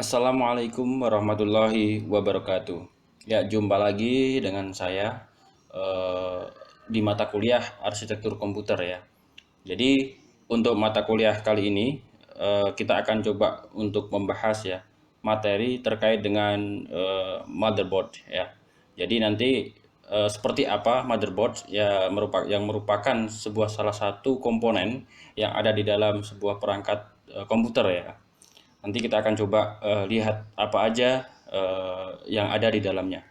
Assalamualaikum warahmatullahi wabarakatuh. Ya, jumpa lagi dengan saya eh, di mata kuliah Arsitektur Komputer ya. Jadi, untuk mata kuliah kali ini kita akan coba untuk membahas ya materi terkait dengan motherboard ya. Jadi nanti seperti apa motherboard ya yang merupakan sebuah salah satu komponen yang ada di dalam sebuah perangkat komputer ya. Nanti kita akan coba lihat apa aja yang ada di dalamnya.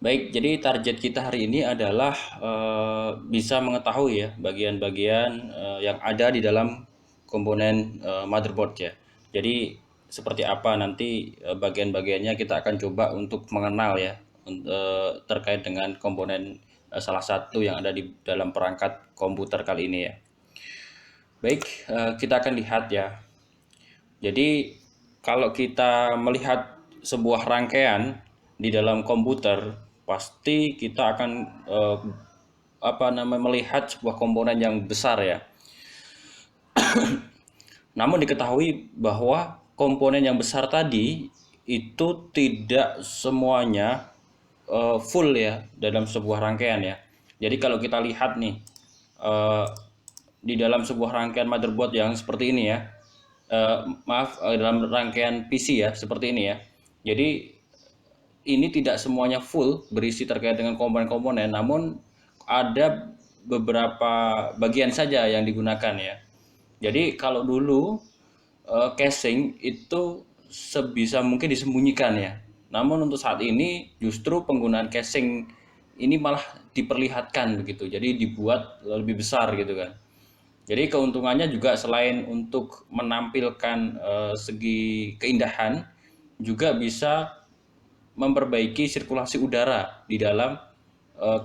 Baik, jadi target kita hari ini adalah bisa mengetahui ya bagian-bagian yang ada di dalam komponen motherboard ya. Jadi seperti apa nanti bagian-bagiannya kita akan coba untuk mengenal ya terkait dengan komponen salah satu yang ada di dalam perangkat komputer kali ini ya. Baik, kita akan lihat ya. Jadi kalau kita melihat sebuah rangkaian di dalam komputer, pasti kita akan melihat sebuah komponen yang besar ya. Namun diketahui bahwa komponen yang besar tadi itu tidak semuanya full ya dalam sebuah rangkaian ya. Jadi kalau kita lihat nih eh, di dalam sebuah rangkaian motherboard yang seperti ini ya, dalam rangkaian PC ya seperti ini ya. Jadi ini tidak semuanya full berisi terkait dengan komponen-komponen, namun ada beberapa bagian saja yang digunakan ya. Jadi kalau dulu casing itu sebisa mungkin disembunyikan ya. Namun untuk saat ini justru penggunaan casing ini malah diperlihatkan begitu. Jadi dibuat lebih besar gitu kan. Jadi keuntungannya juga selain untuk menampilkan segi keindahan, juga bisa memperbaiki sirkulasi udara di dalam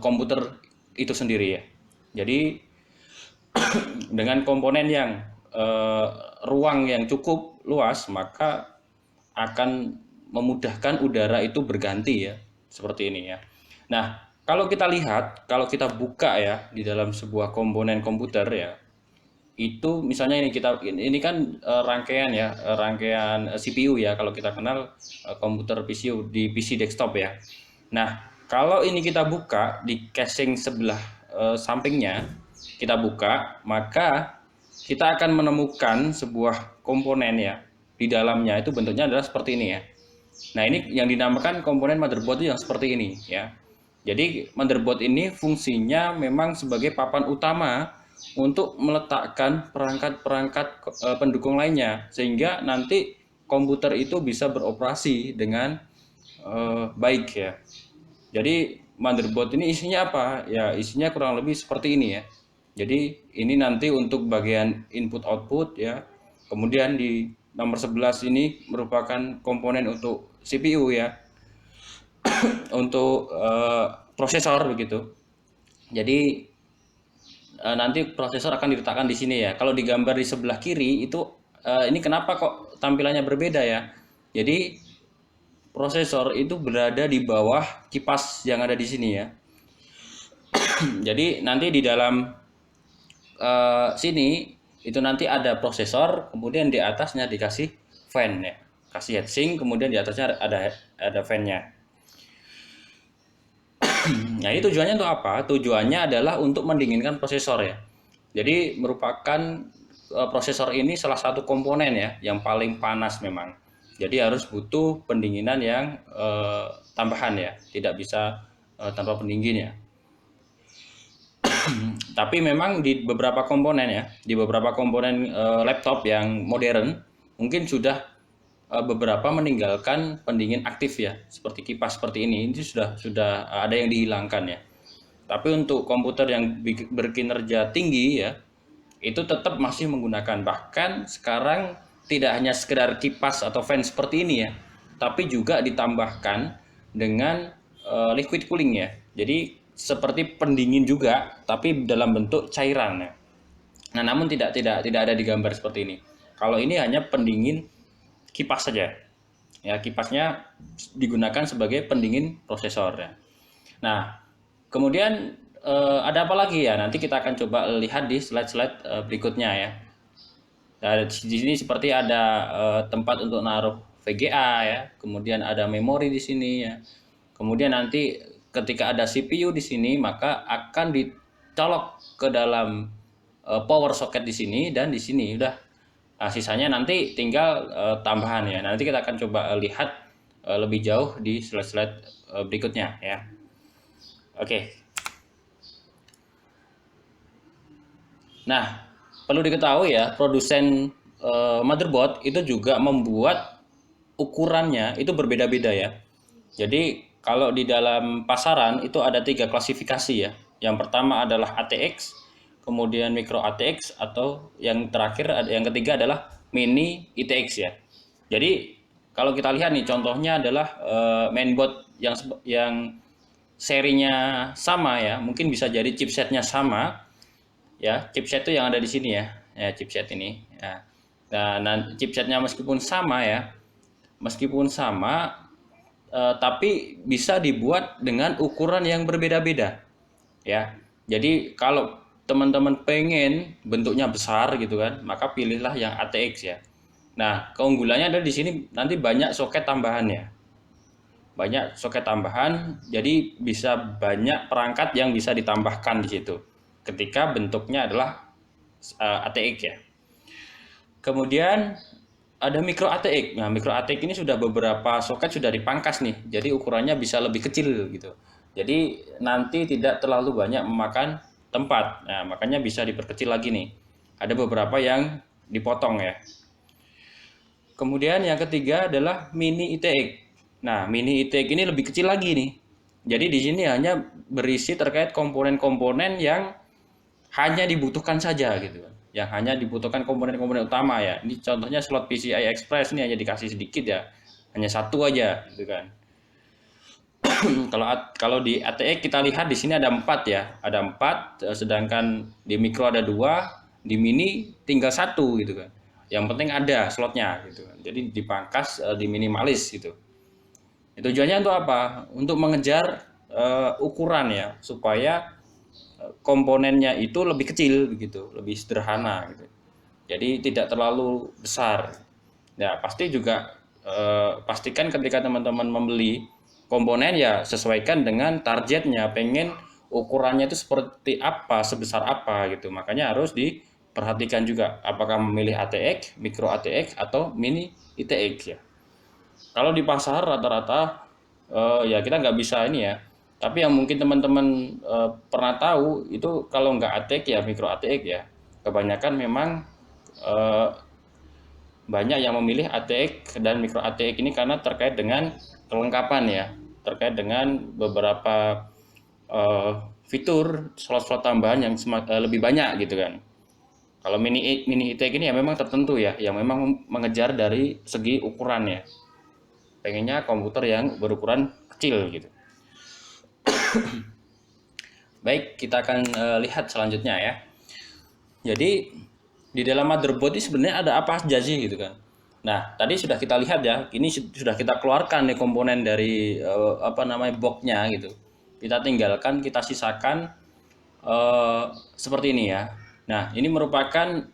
komputer itu sendiri ya. Jadi dengan komponen yang eh, ruang yang cukup luas, maka akan memudahkan udara itu berganti ya, seperti ini ya. Nah, kalau kita lihat, kalau kita buka ya di dalam sebuah komponen komputer ya, itu misalnya ini kan rangkaian ya rangkaian CPU ya kalau kita kenal komputer PC di PC desktop ya. Nah kalau ini kita buka di casing sebelah sampingnya kita buka, maka kita akan menemukan sebuah komponen ya di dalamnya itu bentuknya adalah seperti ini ya. Nah ini yang dinamakan komponen motherboard itu yang seperti ini ya. Jadi motherboard ini fungsinya memang sebagai papan utama untuk meletakkan perangkat-perangkat pendukung lainnya sehingga nanti komputer itu bisa beroperasi dengan baik ya. Jadi motherboard ini isinya apa? Ya isinya kurang lebih seperti ini ya. Jadi ini nanti untuk bagian input output ya. Kemudian di nomor 11 ini merupakan komponen untuk CPU ya, untuk prosesor begitu. Jadi nanti prosesor akan diletakkan di sini ya. Kalau digambar di sebelah kiri itu ini kenapa kok tampilannya berbeda ya? Jadi prosesor itu berada di bawah kipas yang ada di sini ya. Jadi nanti di dalam sini itu nanti ada prosesor, kemudian di atasnya dikasih fan ya, kasih heatsink, kemudian di atasnya ada fan-nya. Nah, ini tujuannya untuk apa? Tujuannya adalah untuk mendinginkan prosesor ya. Jadi merupakan prosesor ini salah satu komponen ya yang paling panas memang. Jadi harus butuh pendinginan yang tambahan ya, tidak bisa tanpa pendingin ya. Tapi memang di beberapa komponen ya, di beberapa komponen laptop yang modern mungkin sudah beberapa meninggalkan pendingin aktif ya, seperti kipas seperti ini sudah ada yang dihilangkan ya. Tapi untuk komputer yang berkinerja tinggi ya, itu tetap masih menggunakan. Bahkan sekarang tidak hanya sekedar kipas atau fan seperti ini ya, tapi juga ditambahkan dengan liquid cooling ya. Jadi seperti pendingin juga, tapi dalam bentuk cairan ya. Nah, namun tidak ada di gambar seperti ini. Kalau ini hanya pendingin kipas saja. Ya, kipasnya digunakan sebagai pendingin prosesor ya. Nah, kemudian ada apa lagi ya? Nanti kita akan coba lihat di slide-slide berikutnya ya. Nah, di sini seperti ada tempat untuk naruh VGA ya, kemudian ada memori di sini ya. Kemudian nanti ketika ada CPU di sini, maka akan dicolok ke dalam power socket di sini dan di sini udah. Nah, sisanya nanti tinggal tambahan ya. Nanti kita akan coba lihat lebih jauh di slide-slide berikutnya ya. Oke. Nah, perlu diketahui ya, produsen motherboard itu juga membuat ukurannya itu berbeda-beda ya. Jadi kalau di dalam pasaran itu ada 3 klasifikasi ya. Yang pertama adalah ATX, kemudian micro ATX, atau yang terakhir yang ketiga adalah mini ITX ya. Jadi kalau kita lihat nih contohnya adalah mainboard yang serinya sama ya, mungkin bisa jadi chipsetnya sama ya. Chipset itu yang ada di sini ya, chipset ini ya. Nah, chipsetnya meskipun sama ya, meskipun sama tapi bisa dibuat dengan ukuran yang berbeda-beda ya. Jadi kalau teman-teman pengen bentuknya besar gitu kan, maka pilihlah yang ATX ya. Nah, keunggulannya ada di sini nanti banyak soket tambahannya. Banyak soket tambahan, jadi bisa banyak perangkat yang bisa ditambahkan di situ. Ketika bentuknya adalah ATX ya. Kemudian ada micro ATX. Nah, micro ATX ini sudah beberapa soket sudah dipangkas nih. Jadi ukurannya bisa lebih kecil gitu. Jadi nanti tidak terlalu banyak memakan tempat. Nah, makanya bisa diperkecil lagi nih. Ada beberapa yang dipotong ya. Kemudian yang ketiga adalah mini ITX. Nah, mini ITX ini lebih kecil lagi nih. Jadi di sini hanya berisi terkait komponen-komponen yang hanya dibutuhkan saja gitu kan, yang hanya dibutuhkan komponen-komponen utama ya. Ini contohnya slot PCI Express ini hanya dikasih sedikit ya, hanya satu aja gitu kan. kalau kalau di ATX kita lihat di sini ada 4 ya, ada 4, sedangkan di micro ada 2, di mini tinggal satu gitu kan. Yang penting ada slotnya gitu kan, jadi dipangkas, diminimalis gitu. Tujuannya untuk apa? Untuk mengejar ukuran ya, supaya komponennya itu lebih kecil begitu, lebih sederhana gitu. Jadi tidak terlalu besar. Ya, pasti juga pastikan ketika teman-teman membeli komponen ya sesuaikan dengan targetnya, pengen ukurannya itu seperti apa, sebesar apa gitu. Makanya harus diperhatikan juga apakah memilih ATX, micro ATX atau mini ITX ya. Kalau di pasar rata-rata ya kita nggak bisa ini ya. Tapi yang mungkin teman-teman pernah tahu itu kalau nggak ATX ya micro ATX ya. Kebanyakan memang eh, banyak yang memilih ATX dan micro ATX ini karena terkait dengan kelengkapan ya, terkait dengan beberapa eh, fitur slot-slot tambahan yang lebih banyak gitu kan. Kalau mini mini ITX ini ya memang tertentu ya, yang memang mengejar dari segi ukuran ya. Pengennya komputer yang berukuran kecil gitu. Baik, kita akan lihat selanjutnya ya. Jadi di dalam motherboard ini sebenarnya ada apa aja sih gitu kan. Nah, tadi sudah kita lihat ya, ini sudah kita keluarkan nih komponen dari apa namanya boxnya gitu. Kita tinggalkan, kita sisakan seperti ini ya. Nah, ini merupakan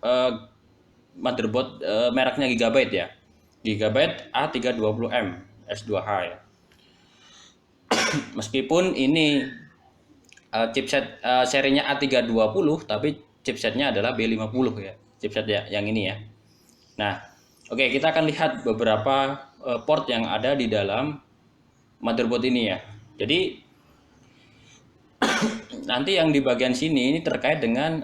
motherboard mereknya Gigabyte ya. Gigabyte A320M S2H ya. Meskipun ini chipset serinya A320 tapi chipsetnya adalah B50 ya. Chipset ya, yang ini ya. Nah, oke, kita akan lihat beberapa port yang ada di dalam motherboard ini ya. Jadi nanti yang di bagian sini ini terkait dengan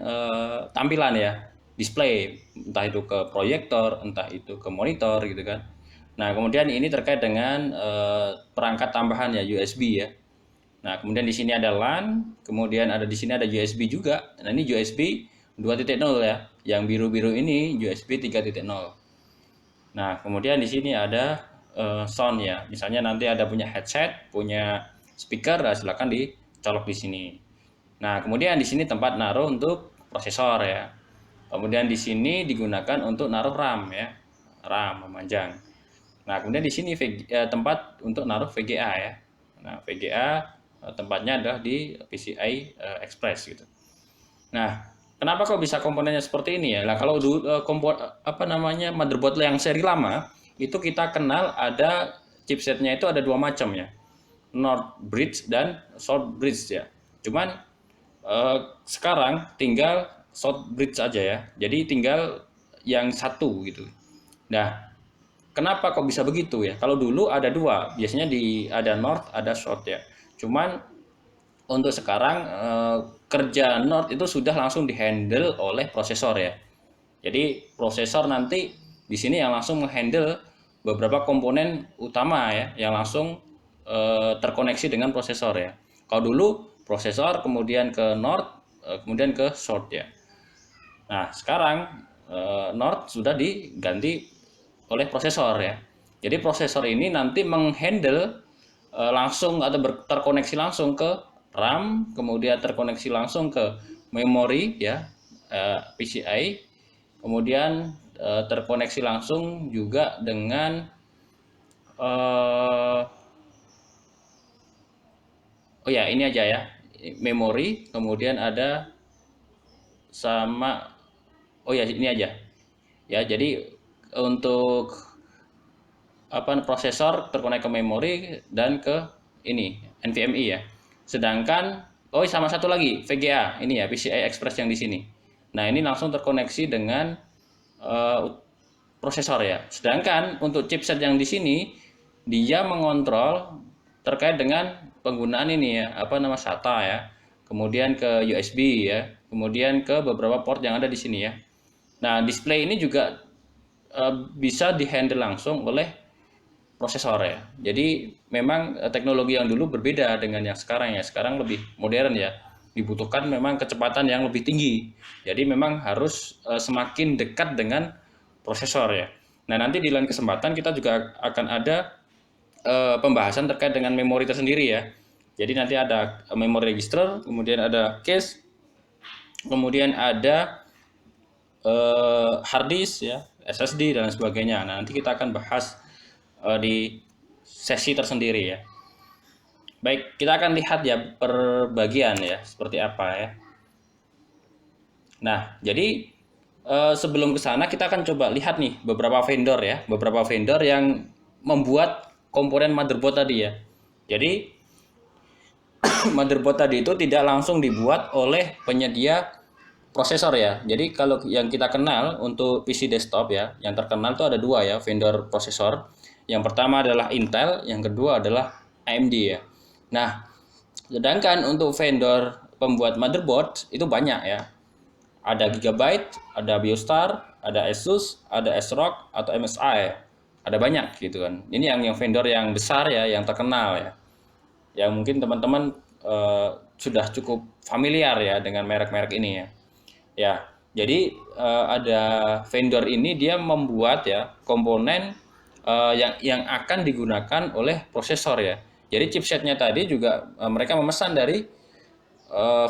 tampilan ya, display, entah itu ke proyektor, entah itu ke monitor gitu kan. Nah, kemudian ini terkait dengan perangkat tambahan ya, USB ya. Nah, kemudian di sini ada LAN, kemudian ada di sini ada USB juga. Nah, ini USB 2.0 ya. Yang biru-biru ini USB 3.0. Nah, kemudian di sini ada sound ya. Misalnya nanti ada punya headset, punya speaker, nah silakan dicolok di sini. Nah, kemudian di sini tempat naruh untuk prosesor ya. Kemudian di sini digunakan untuk naruh RAM ya. RAM memanjang. Nah, kemudian di sini tempat untuk naruh VGA ya. Nah, VGA tempatnya adalah di PCI Express gitu. Nah, Kenapa kok bisa komponennya seperti ini ya? Nah, kalau dulu motherboard yang seri lama itu kita kenal ada chipsetnya itu ada dua macam ya, North Bridge dan South Bridge ya. Cuman sekarang tinggal South Bridge aja ya. Jadi tinggal yang satu gitu. Nah, kenapa kok bisa begitu ya? Kalau dulu ada dua, biasanya ada North, ada South ya. Cuman untuk sekarang kerja North itu sudah langsung dihandle oleh prosesor ya. Jadi prosesor nanti di sini yang langsung menghandle beberapa komponen utama ya, yang langsung terkoneksi dengan prosesor ya. Kalau dulu prosesor kemudian ke North, kemudian ke South ya. Nah sekarang North sudah diganti oleh prosesor ya. Jadi prosesor ini nanti menghandle langsung atau terkoneksi langsung ke RAM, kemudian terkoneksi langsung ke memori ya, PCI, kemudian terkoneksi langsung juga dengan oh ya ini aja ya, memori, kemudian ada sama oh ya ini aja ya. Jadi untuk prosesor terkonek ke memori dan ke ini NVMe ya. Sedangkan oh sama satu lagi VGA ini ya, PCI Express yang di sini. Nah ini langsung terkoneksi dengan prosesor ya. Sedangkan untuk chipset yang di sini dia mengontrol terkait dengan penggunaan ini ya, SATA ya. Kemudian ke USB ya, kemudian ke beberapa port yang ada di sini ya. Nah, display ini juga bisa dihandle langsung oleh prosesor ya. Jadi memang teknologi yang dulu berbeda dengan yang sekarang ya. Sekarang lebih modern ya. Dibutuhkan memang kecepatan yang lebih tinggi. Jadi memang harus semakin dekat dengan prosesor ya. Nah, nanti di lain kesempatan kita juga akan ada pembahasan terkait dengan memori tersendiri ya. Jadi nanti ada memory register, kemudian ada cache, kemudian ada hard disk ya, SSD dan sebagainya. Nah, nanti kita akan bahas di sesi tersendiri ya. Baik, kita akan lihat ya per bagian ya seperti apa ya. Nah, jadi sebelum ke sana kita akan coba lihat nih beberapa vendor ya, beberapa vendor yang membuat komponen motherboard tadi ya. Jadi motherboard tadi itu tidak langsung dibuat oleh penyedia prosesor ya. Jadi kalau yang kita kenal untuk PC desktop ya, yang terkenal itu ada dua ya vendor prosesor. Yang pertama adalah Intel, yang kedua adalah AMD ya. Nah, sedangkan untuk vendor pembuat motherboard itu banyak ya. Ada Gigabyte, ada Biostar, ada Asus, ada ASRock atau MSI. Ada banyak gitu kan. Ini yang vendor yang besar ya, yang terkenal ya. Yang mungkin teman-teman sudah cukup familiar ya dengan merek-merek ini ya. Ya, jadi ada vendor ini dia membuat ya komponen yang akan digunakan oleh prosesor ya. Jadi chipsetnya tadi juga mereka memesan dari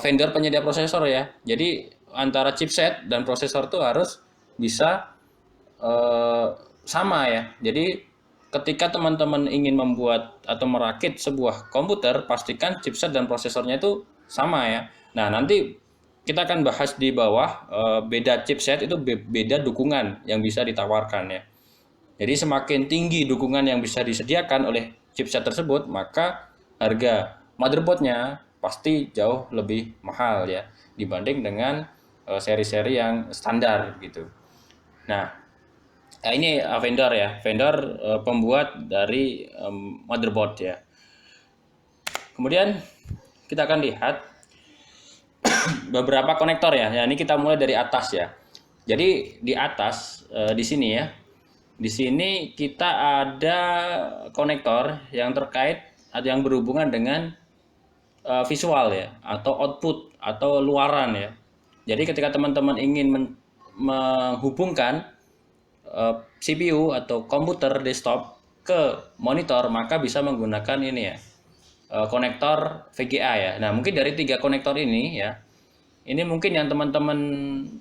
vendor penyedia prosesor ya. Jadi antara chipset dan prosesor itu harus bisa sama ya. Jadi ketika teman-teman ingin membuat atau merakit sebuah komputer, pastikan chipset dan prosesornya itu sama ya. Nah, nanti kita akan bahas di bawah beda chipset itu beda dukungan yang bisa ditawarkan ya. Jadi semakin tinggi dukungan yang bisa disediakan oleh chipset tersebut, maka harga motherboardnya pasti jauh lebih mahal ya dibanding dengan seri-seri yang standar gitu. Nah, ini vendor ya, vendor pembuat dari motherboard ya. Kemudian kita akan lihat beberapa konektor ya. Nah, ini kita mulai dari atas ya. Jadi di atas di sini ya. Di sini kita ada konektor yang terkait atau yang berhubungan dengan visual ya atau output atau luaran ya. Jadi ketika teman-teman ingin menghubungkan CPU atau komputer desktop ke monitor, maka bisa menggunakan ini ya, konektor VGA ya. Nah, mungkin dari 3 konektor ini ya, ini mungkin yang teman-teman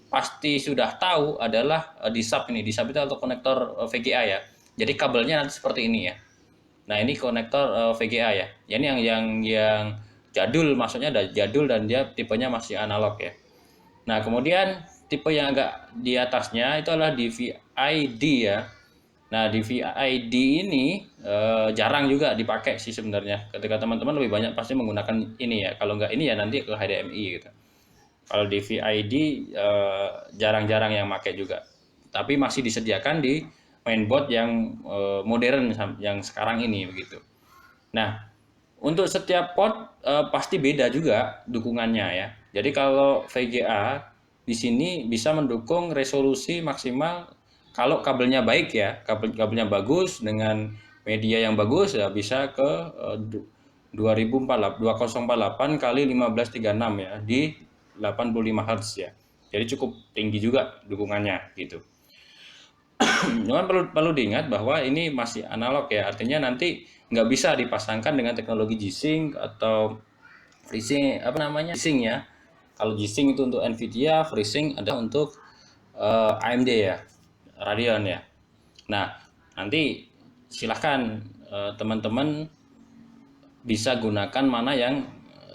pasti sudah tahu adalah DSAP ini. DSAP itu atau konektor VGA ya. Jadi kabelnya nanti seperti ini ya. Nah, ini konektor VGA ya. Ini yang jadul, maksudnya jadul dan dia tipenya masih analog ya. Nah, kemudian tipe yang agak di atasnya itu adalah DVI-D ya. Nah, DVI-D ini jarang juga dipakai sih sebenarnya. Ketika teman-teman lebih banyak pasti menggunakan ini ya. Kalau nggak ini ya nanti ke HDMI gitu. Kalau DVI-D jarang-jarang yang pakai juga. Tapi masih disediakan di mainboard yang modern yang sekarang ini begitu. Nah, untuk setiap port pasti beda juga dukungannya ya. Jadi kalau VGA di sini bisa mendukung resolusi maksimal kalau kabelnya baik ya, kabelnya bagus dengan media yang bagus ya bisa ke 2048 kali 1536 ya di 85 Hz ya. Jadi cukup tinggi juga dukungannya gitu. Cuman perlu diingat bahwa ini masih analog ya, artinya nanti nggak bisa dipasangkan dengan teknologi G-Sync atau FreeSync apa namanya G-Sync ya. Kalau G-Sync itu untuk Nvidia, FreeSync ada untuk AMD ya, Radeon ya. Nah, nanti silahkan teman-teman bisa gunakan mana yang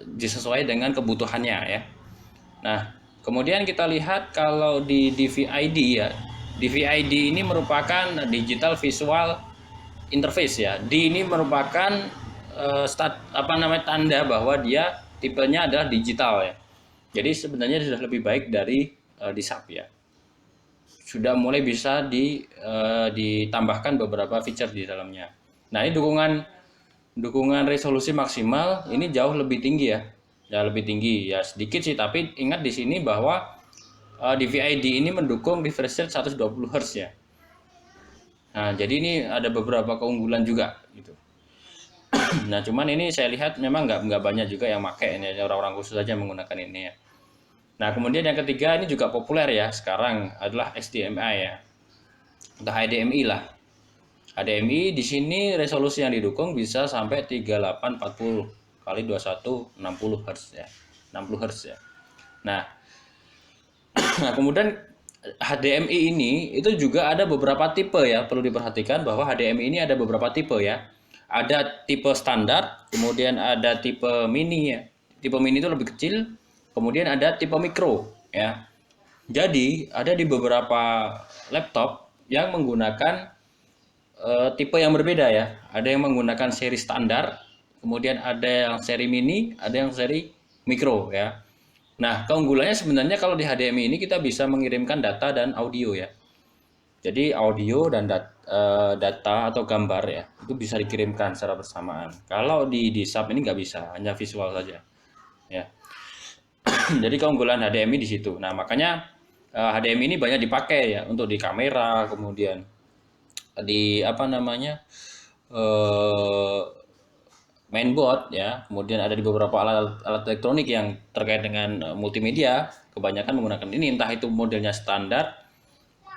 disesuai dengan kebutuhannya ya. Nah, kemudian kita lihat kalau di DVI-D ya, DVI-D ini merupakan digital visual interface ya. D ini merupakan tanda bahwa dia tipenya adalah digital ya. Jadi sebenarnya sudah lebih baik dari di SAP ya. Sudah mulai bisa ditambahkan beberapa feature di dalamnya. Nah, ini dukungan resolusi maksimal ini jauh lebih tinggi ya. Ya lebih tinggi ya sedikit sih, tapi ingat di sini bahwa DVI-D ini mendukung refresh rate 120 Hz ya. Nah, jadi ini ada beberapa keunggulan juga gitu. Nah, cuman ini saya lihat memang nggak banyak juga yang pakai ini, orang-orang khusus saja menggunakan ini ya. Nah, kemudian yang ketiga ini juga populer ya sekarang adalah HDMI ya. Atau HDMI lah. HDMI di sini resolusi yang didukung bisa sampai 3840 kali 2160 Hz ya. 60 Hz ya. Nah, nah kemudian HDMI ini itu juga ada beberapa tipe ya, perlu diperhatikan bahwa HDMI ini ada beberapa tipe ya. Ada tipe standar, kemudian ada tipe mini ya. Tipe mini itu lebih kecil, kemudian ada tipe mikro ya. Jadi ada di beberapa laptop yang menggunakan tipe yang berbeda ya. Ada yang menggunakan seri standar, kemudian ada yang seri mini, ada yang seri mikro ya. Nah, keunggulannya sebenarnya kalau di HDMI ini kita bisa mengirimkan data dan audio ya. Jadi audio dan data atau gambar ya, itu bisa dikirimkan secara bersamaan. Kalau di SAP ini nggak bisa, hanya visual saja. Ya. Jadi keunggulan HDMI di situ. Nah, makanya HDMI ini banyak dipakai ya untuk di kamera, kemudian di apa namanya eh, mainboard ya, kemudian ada di beberapa alat elektronik yang terkait dengan multimedia, kebanyakan menggunakan ini, entah itu modelnya standar,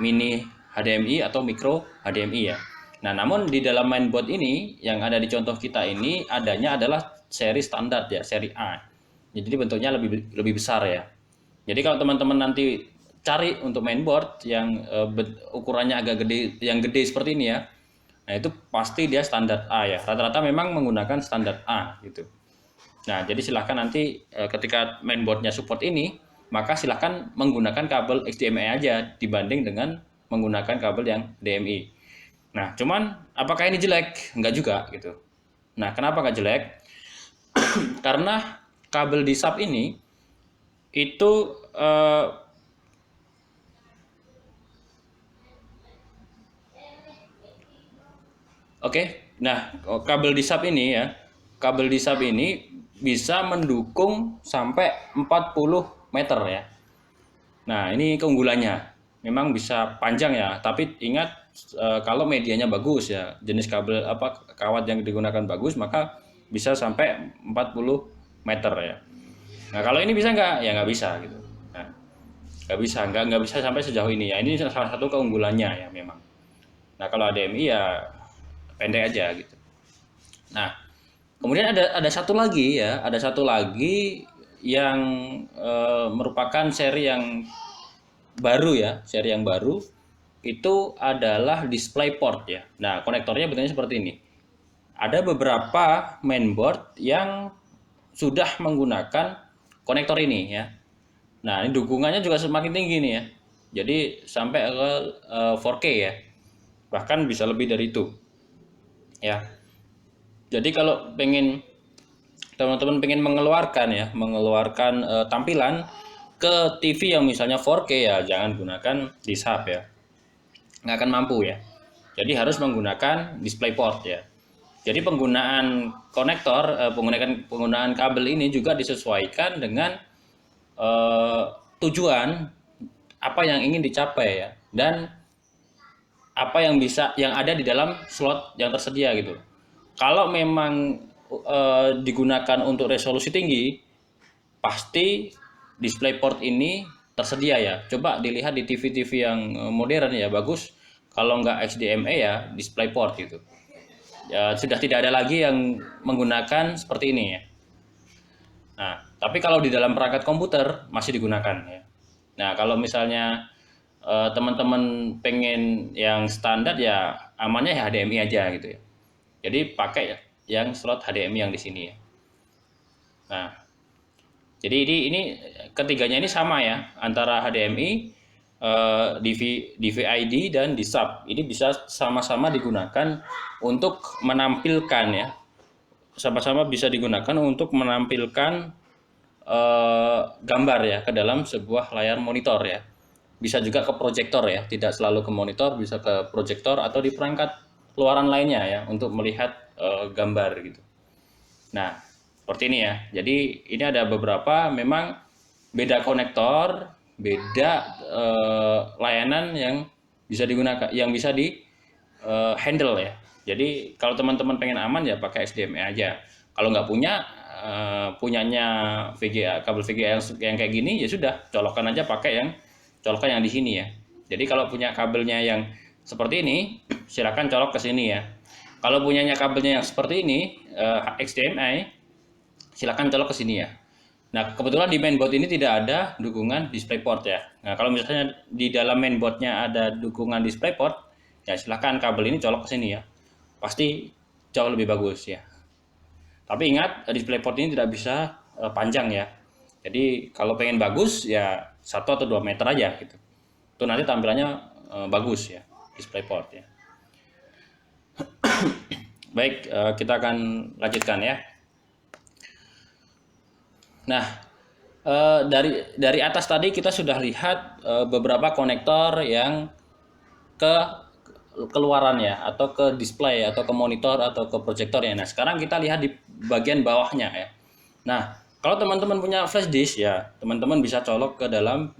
mini HDMI atau micro HDMI ya. Nah, namun di dalam mainboard ini yang ada di contoh kita ini adanya adalah seri standar ya, seri A. Jadi bentuknya lebih besar ya. Jadi kalau teman-teman nanti cari untuk mainboard yang ukurannya agak gede, yang gede seperti ini ya, nah itu pasti dia standar A ya. Rata-rata memang menggunakan standar A gitu. Nah, jadi silahkan nanti ketika mainboardnya support ini, maka silahkan menggunakan kabel HDMI aja dibanding dengan menggunakan kabel yang DMI. Nah, cuman apakah ini jelek? Enggak juga gitu. Nah, kenapa enggak jelek? Karena kabel di SAP ini itu nah kabel di SAP ini ya, kabel di SAP ini bisa mendukung sampai 40 meter ya. Nah, ini keunggulannya. Memang bisa panjang ya, tapi ingat kalau medianya bagus ya, jenis kabel apa kawat yang digunakan bagus, maka bisa sampai 40 meter ya. Nah, kalau ini bisa nggak? Ya nggak bisa gitu. Nah, nggak bisa sampai sejauh ini ya. Ini salah satu keunggulannya ya memang. Nah, kalau HDMI ya pendek aja gitu. Nah, kemudian ada satu lagi ya, ada satu lagi yang merupakan seri yang baru ya, seri yang baru itu adalah DisplayPort ya. Nah, konektornya bentuknya seperti ini. Ada beberapa mainboard yang sudah menggunakan konektor ini ya. Nah, ini dukungannya juga semakin tinggi nih ya. Jadi sampai ke 4K ya. Bahkan bisa lebih dari itu. Ya. Jadi kalau pengen teman-teman pengen mengeluarkan tampilan ke TV yang misalnya 4K ya jangan gunakan disk hub ya. Nggak akan mampu ya. Jadi harus menggunakan DisplayPort ya. Jadi penggunaan konektor, penggunaan kabel ini juga disesuaikan dengan eh, tujuan apa yang ingin dicapai ya dan apa yang ada di dalam slot yang tersedia gitu. Kalau memang digunakan untuk resolusi tinggi, pasti DisplayPort ini tersedia ya. Coba dilihat di TV-TV yang modern ya bagus. Kalau nggak HDMI ya DisplayPort gitu. Ya, sudah tidak ada lagi yang menggunakan seperti ini ya. Nah, tapi kalau di dalam perangkat komputer masih digunakan ya. Nah, kalau misalnya teman-teman pengen yang standar ya amannya ya HDMI aja gitu ya. Jadi pakai yang slot HDMI yang di sini ya. Nah, jadi ini ketiganya ini sama ya antara HDMI, DVI-D dan DSUB. Ini bisa sama-sama digunakan untuk menampilkan ya. Sama-sama bisa digunakan untuk menampilkan gambar ya ke dalam sebuah layar monitor ya. Bisa juga ke proyektor ya, tidak selalu ke monitor, bisa ke proyektor atau di perangkat luaran lainnya ya untuk melihat gambar gitu. Nah, seperti ini ya. Jadi ini ada beberapa memang beda konektor, beda layanan yang bisa digunakan, yang bisa di handle ya. Jadi kalau teman-teman pengen aman ya pakai HDMI aja. Kalau nggak punya punyanya VGA, kabel VGA yang kayak gini ya sudah colokan aja pakai yang colokan yang di sini ya. Jadi kalau punya kabelnya yang seperti ini silakan colok ke sini ya. Kalau punyanya kabelnya yang seperti ini HDMI silakan colok ke sini ya. Nah, kebetulan di mainboard ini tidak ada dukungan DisplayPort ya. Nah, kalau misalnya di dalam mainboardnya ada dukungan DisplayPort, ya silakan kabel ini colok ke sini ya. Pasti jauh lebih bagus ya. Tapi ingat, DisplayPort ini tidak bisa panjang ya. Jadi kalau pengen bagus ya 1 atau 2 meter aja gitu. Itu nanti tampilannya bagus ya DisplayPort ya. Baik, kita akan lanjutkan ya. Nah, dari atas tadi kita sudah lihat beberapa konektor yang ke keluaran ya atau ke display atau ke monitor atau ke proyektor ya. Nah, sekarang kita lihat di bagian bawahnya ya. Nah, kalau teman-teman punya flash disk ya, teman-teman bisa colok ke dalam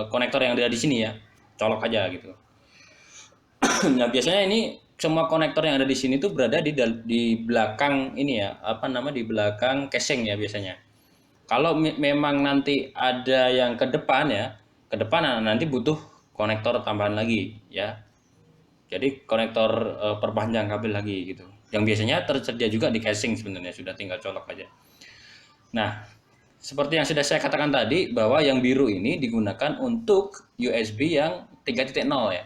konektor yang ada di sini ya. Colok aja gitu. Nah, biasanya ini semua konektor yang ada di sini tuh berada di belakang ini ya, apa nama di belakang casing ya biasanya. Kalau memang nanti ada yang ke depan ya, ke depan nanti butuh konektor tambahan lagi ya. Jadi konektor perpanjang kabel lagi gitu. Yang biasanya tersedia juga di casing sebenarnya, sudah tinggal colok aja. Nah, seperti yang sudah saya katakan tadi bahwa yang biru ini digunakan untuk USB yang 3.0 ya.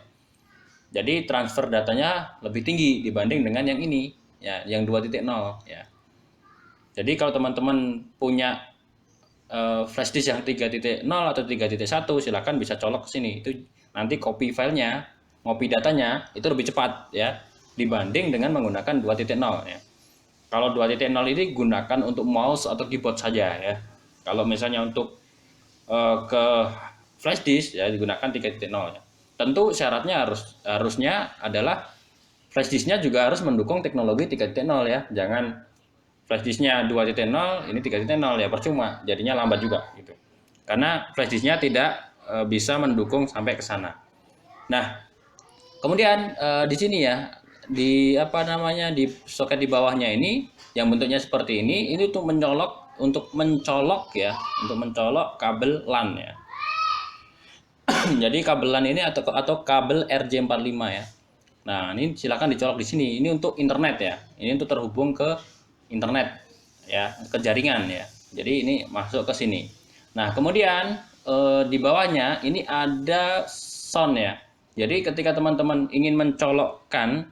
Jadi transfer datanya lebih tinggi dibanding dengan yang ini ya, yang 2.0 ya. Jadi kalau teman-teman punya flash disk yang 3.0 atau 3.1 silakan bisa colok ke sini. Itu nanti copy filenya, copy datanya itu lebih cepat ya dibanding dengan menggunakan 2.0 ya. Kalau 2.0 ini gunakan untuk mouse atau keyboard saja ya. Kalau misalnya untuk ke flash disk ya digunakan 3.0 ya. Tentu syaratnya harusnya adalah flash disknya juga harus mendukung teknologi 3.0 ya. Jangan flash disknya 2.0 ini 3.0 ya percuma, jadinya lambat juga gitu. Karena flash disknya tidak bisa mendukung sampai ke sana. Nah, kemudian di sini ya di apa namanya di soket di bawahnya ini yang bentuknya seperti ini untuk mencolok ya, untuk mencolok kabel LAN ya. Jadi kabel LAN ini atau kabel RJ45 ya. Nah, ini silakan dicolok di sini. Ini untuk internet ya. Ini untuk terhubung ke internet ya, ke jaringan ya. Jadi ini masuk ke sini. Nah, kemudian di bawahnya ini ada sound ya. Jadi ketika teman-teman ingin mencolokkan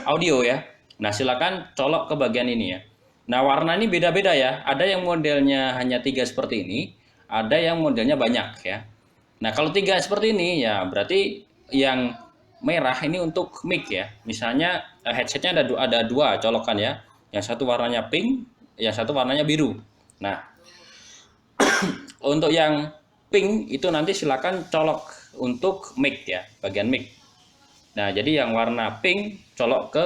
audio ya. Nah, silakan colok ke bagian ini ya. Nah, warna ini beda-beda ya. Ada yang modelnya hanya 3 seperti ini, ada yang modelnya banyak ya. Nah, kalau 3 seperti ini ya berarti yang merah ini untuk mic ya. Misalnya headsetnya ada dua colokan ya. Yang satu warnanya pink, yang satu warnanya biru. Nah, untuk yang pink itu nanti silakan colok untuk mic ya, bagian mic. Nah, jadi yang warna pink colok ke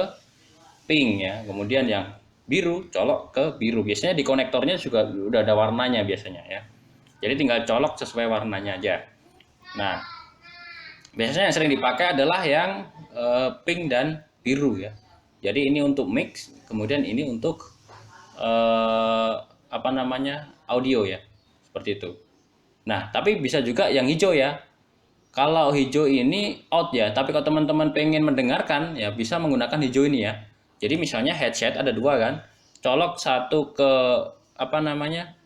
pink ya. Kemudian yang biru colok ke biru. Biasanya di konektornya juga udah ada warnanya biasanya ya. Jadi tinggal colok sesuai warnanya aja. Nah, biasanya yang sering dipakai adalah yang pink dan biru ya. Jadi ini untuk mix, kemudian ini untuk apa namanya, audio ya, seperti itu. Nah, tapi bisa juga yang hijau ya. Kalau hijau ini out ya, tapi kalau teman-teman pengen mendengarkan ya bisa menggunakan hijau ini ya. Jadi misalnya headset ada dua kan, colok satu ke apa namanya,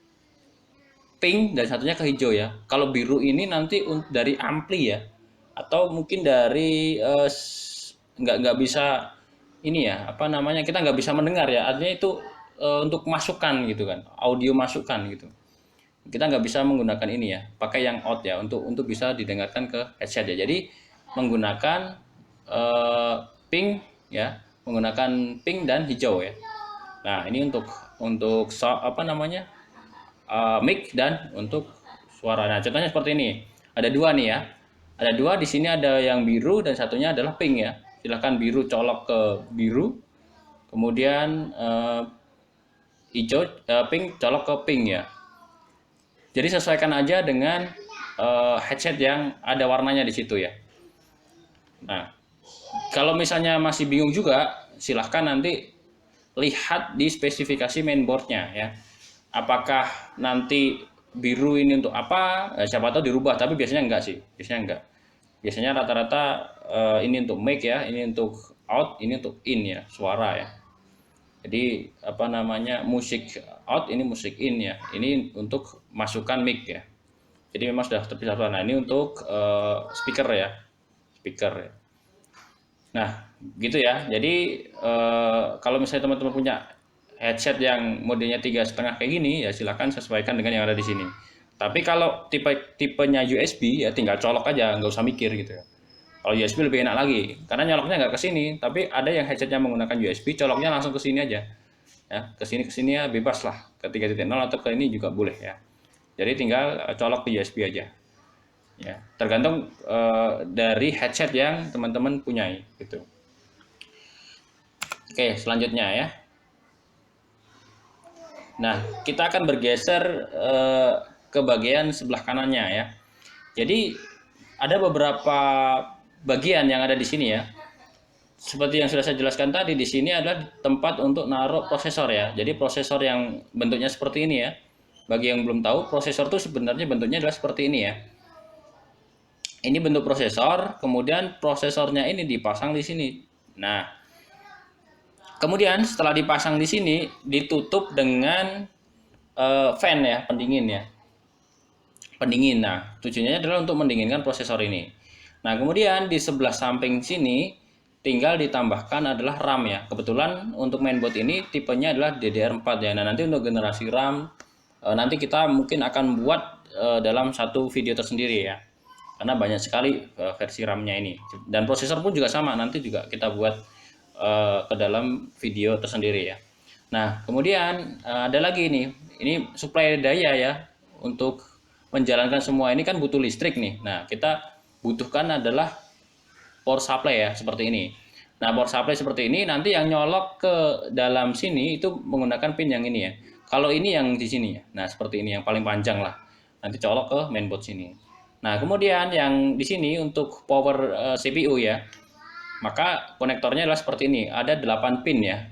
pink dan satunya ke hijau ya. Kalau biru ini nanti dari ampli ya, atau mungkin dari nggak bisa ini ya, apa namanya, kita nggak bisa mendengar ya. Artinya itu untuk masukan gitu kan, audio masukan gitu. Kita nggak bisa menggunakan ini ya, pakai yang out ya untuk bisa didengarkan ke headset ya. Jadi menggunakan pink ya, menggunakan pink dan hijau ya. Nah, ini untuk apa namanya, mic dan untuk suara. Nah, contohnya seperti ini. Ada dua nih ya. Ada dua di sini, ada yang biru dan satunya adalah pink ya. Silahkan biru colok ke biru, kemudian hijau pink colok ke pink ya. Jadi sesuaikan aja dengan headset yang ada warnanya di situ ya. Nah, kalau misalnya masih bingung juga, silahkan nanti lihat di spesifikasi mainboardnya ya. Apakah nanti biru ini untuk apa? Siapa tahu dirubah, tapi biasanya enggak sih. Biasanya enggak. Biasanya rata-rata ini untuk mic ya, ini untuk out, ini untuk in ya, suara ya. Jadi apa namanya, musik out, ini musik in ya. Ini untuk masukan mic ya. Jadi memang sudah terpisah. Nah, ini untuk speaker ya, speaker ya. Nah, gitu ya. Jadi kalau misalnya teman-teman punya headset yang modelnya 3,5 kayak gini, ya silakan sesuaikan dengan yang ada di sini. Tapi kalau tipenya USB ya tinggal colok aja, nggak usah mikir gitu ya. Kalau USB lebih enak lagi, karena nyoloknya nggak ke sini. Tapi ada yang headsetnya menggunakan USB, coloknya langsung ke sini aja. Ya, ke sini ya bebas lah. Ke 3.0 atau ke ini juga boleh ya. Jadi tinggal colok ke USB aja. Ya, tergantung dari headset yang teman-teman punyai gitu. Oke, selanjutnya ya. Nah, kita akan bergeser ke bagian sebelah kanannya ya. Jadi ada beberapa bagian yang ada di sini ya. Seperti yang sudah saya jelaskan tadi, di sini adalah tempat untuk naruh prosesor ya. Jadi prosesor yang bentuknya seperti ini ya. Bagi yang belum tahu, prosesor itu sebenarnya bentuknya adalah seperti ini ya. Ini bentuk prosesor, kemudian prosesornya ini dipasang di sini. Nah, kemudian setelah dipasang di sini, ditutup dengan fan ya, pendingin ya. Pendingin. Nah, tujuannya adalah untuk mendinginkan prosesor ini. Nah, kemudian di sebelah samping sini tinggal ditambahkan adalah RAM ya. Kebetulan untuk mainboard ini tipenya adalah DDR4 ya. Nah, nanti untuk generasi RAM nanti kita mungkin akan buat dalam satu video tersendiri ya. Karena banyak sekali versi RAM-nya ini. Dan prosesor pun juga sama, nanti juga kita buat ke dalam video tersendiri ya. Nah, kemudian ada lagi nih. Ini suplai daya ya. Untuk menjalankan semua ini kan butuh listrik nih. Nah, kita butuhkan adalah power supply ya, seperti ini. Nah, power supply seperti ini nanti yang nyolok ke dalam sini itu menggunakan pin yang ini ya. Kalau ini yang di sini ya. Nah, seperti ini yang paling panjang lah. Nanti colok ke mainboard sini. Nah, kemudian yang di sini untuk power CPU ya. Maka konektornya adalah seperti ini. Ada 8 pin ya.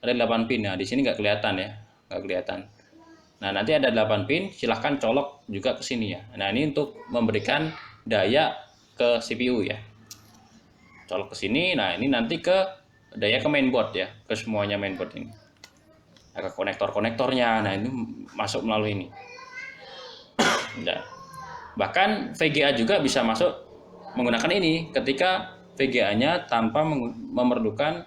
Ada 8 pin. Nah, di sini nggak kelihatan ya. Nggak kelihatan. Nah, nanti ada 8 pin, silahkan colok juga ke sini ya. Nah, ini untuk memberikan daya ke CPU ya. Colok ke sini. Nah, ini nanti ke daya ke mainboard ya. Ke semuanya mainboard ini. Nah, ke konektor-konektornya. Nah, ini masuk melalui ini. Nah, bahkan VGA juga bisa masuk menggunakan ini ketika VGA-nya tanpa memerlukan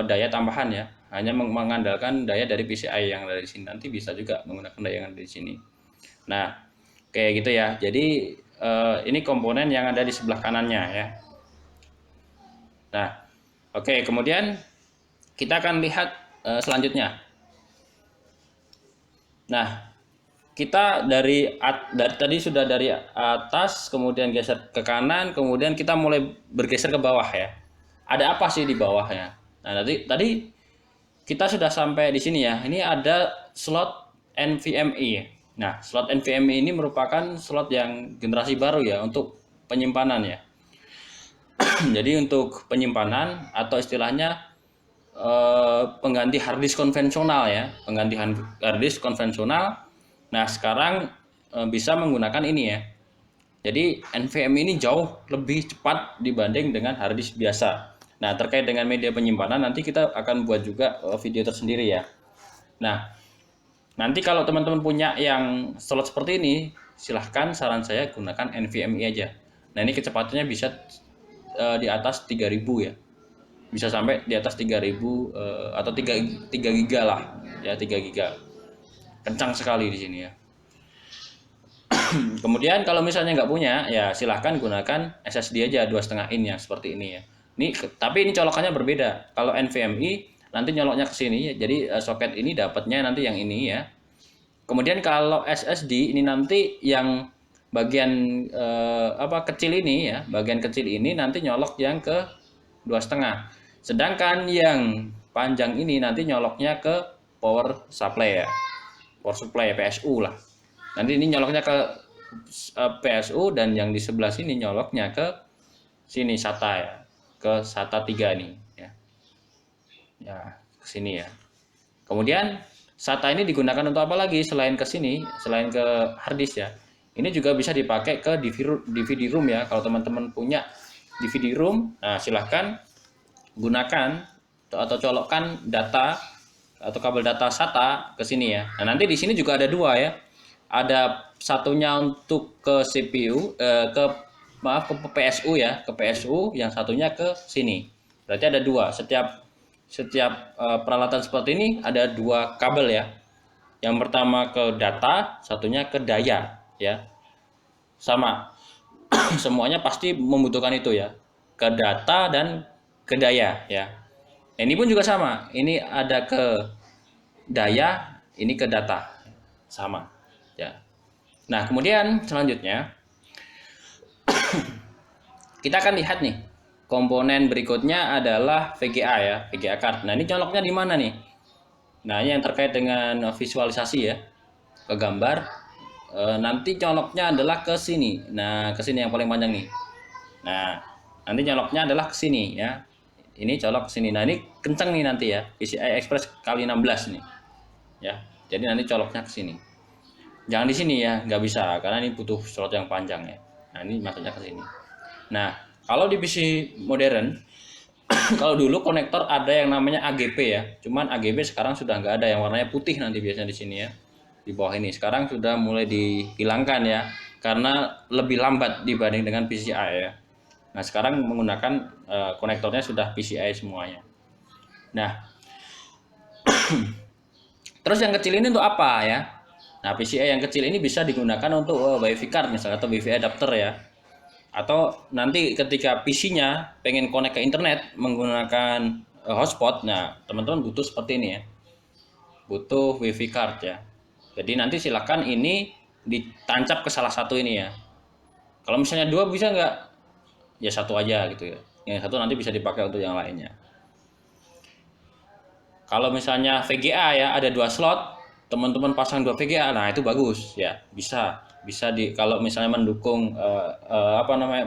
daya tambahan ya, hanya mengandalkan daya dari PCI yang ada di sini. Nanti bisa juga menggunakan daya yang ada di sini. Nah, kayak gitu ya. Jadi ini komponen yang ada di sebelah kanannya ya. Nah, oke, kemudian kita akan lihat selanjutnya. Nah, kita dari tadi sudah dari atas, kemudian geser ke kanan, kemudian kita mulai bergeser ke bawah ya. Ada apa sih di bawahnya? Nah, tadi kita sudah sampai di sini ya. Ini ada slot NVMe. Nah, slot NVMe ini merupakan slot yang generasi baru ya untuk penyimpanan ya. Jadi untuk penyimpanan atau istilahnya pengganti harddisk konvensional ya, pengganti harddisk konvensional. Nah, sekarang bisa menggunakan ini ya. Jadi NVMe ini jauh lebih cepat dibanding dengan harddisk biasa. Nah, terkait dengan media penyimpanan nanti kita akan buat juga video tersendiri ya. Nah, nanti kalau teman-teman punya yang slot seperti ini, silahkan saran saya gunakan NVMe aja. Nah, ini kecepatannya bisa di atas 3000 ya. Bisa sampai di atas 3000 atau 3 giga lah ya, 3 giga. Kencang sekali di sini ya. Kemudian kalau misalnya nggak punya ya silahkan gunakan SSD aja 2,5 in yang seperti ini ya. Tapi ini colokannya berbeda. Kalau NVMe nanti nyoloknya ke sini ya. Jadi soket ini dapatnya nanti yang ini ya. Kemudian kalau SSD ini nanti yang bagian kecil ini ya, bagian kecil ini nanti nyolok yang ke 2,5. Sedangkan yang panjang ini nanti nyoloknya ke power supply ya. Power supply PSU lah. Nanti ini nyoloknya ke PSU dan yang di sebelah sini nyoloknya ke sini SATA ya. Ke SATA 3 nih ya. Ya, ke sini ya. Kemudian SATA ini digunakan untuk apa lagi selain ke sini, selain ke harddisk ya. Ini juga bisa dipakai ke DVD room ya. Kalau teman-teman punya DVD room, nah silahkan gunakan atau colokkan data atau kabel data SATA ke sini ya. Nah, nanti di sini juga ada dua ya. Ada satunya untuk ke CPU, ke PSU ya, ke PSU, yang satunya ke sini. Berarti ada dua. Setiap peralatan seperti ini ada dua kabel ya. Yang pertama ke data, satunya ke daya ya. Sama. Semuanya pasti membutuhkan itu ya. Ke data dan ke daya ya. Ini pun juga sama. Ini ada ke daya, ini ke data. Sama. Ya. Nah, kemudian selanjutnya kita akan lihat nih. Komponen berikutnya adalah VGA ya, VGA card. Nah, ini coloknya di mana nih? Nah, ini yang terkait dengan visualisasi ya. Ke gambar. Nanti coloknya adalah ke sini. Nah, ke sini yang paling panjang nih. Nah, nanti coloknya adalah ke sini ya. Ini colok ke sini. Nah, ini kenceng nih nanti ya. PCI Express kali 16 nih. Ya. Jadi nanti coloknya ke sini. Jangan di sini ya, nggak bisa karena ini butuh slot yang panjang ya. Nah, ini masuknya ke sini. Nah, kalau di PC modern, kalau dulu konektor ada yang namanya AGP ya. Cuman AGP sekarang sudah nggak ada, yang warnanya putih nanti biasanya di sini ya. Di bawah ini sekarang sudah mulai dihilangkan ya, karena lebih lambat dibanding dengan PCI ya. Nah, sekarang menggunakan konektornya sudah PCI semuanya. Nah, terus yang kecil ini untuk apa ya? Nah, PCI yang kecil ini bisa digunakan untuk WiFi card misalnya atau WiFi adapter ya. Atau nanti ketika PC-nya pengen connect ke internet menggunakan hotspot, nah teman-teman butuh seperti ini ya. Butuh WiFi card ya. Jadi nanti silakan ini ditancap ke salah satu ini ya. Kalau misalnya dua bisa nggak? Ya satu aja gitu ya. Yang satu nanti bisa dipakai untuk yang lainnya. Kalau misalnya VGA ya ada dua slot, teman-teman pasang dua VGA, nah itu bagus ya, bisa kalau misalnya mendukung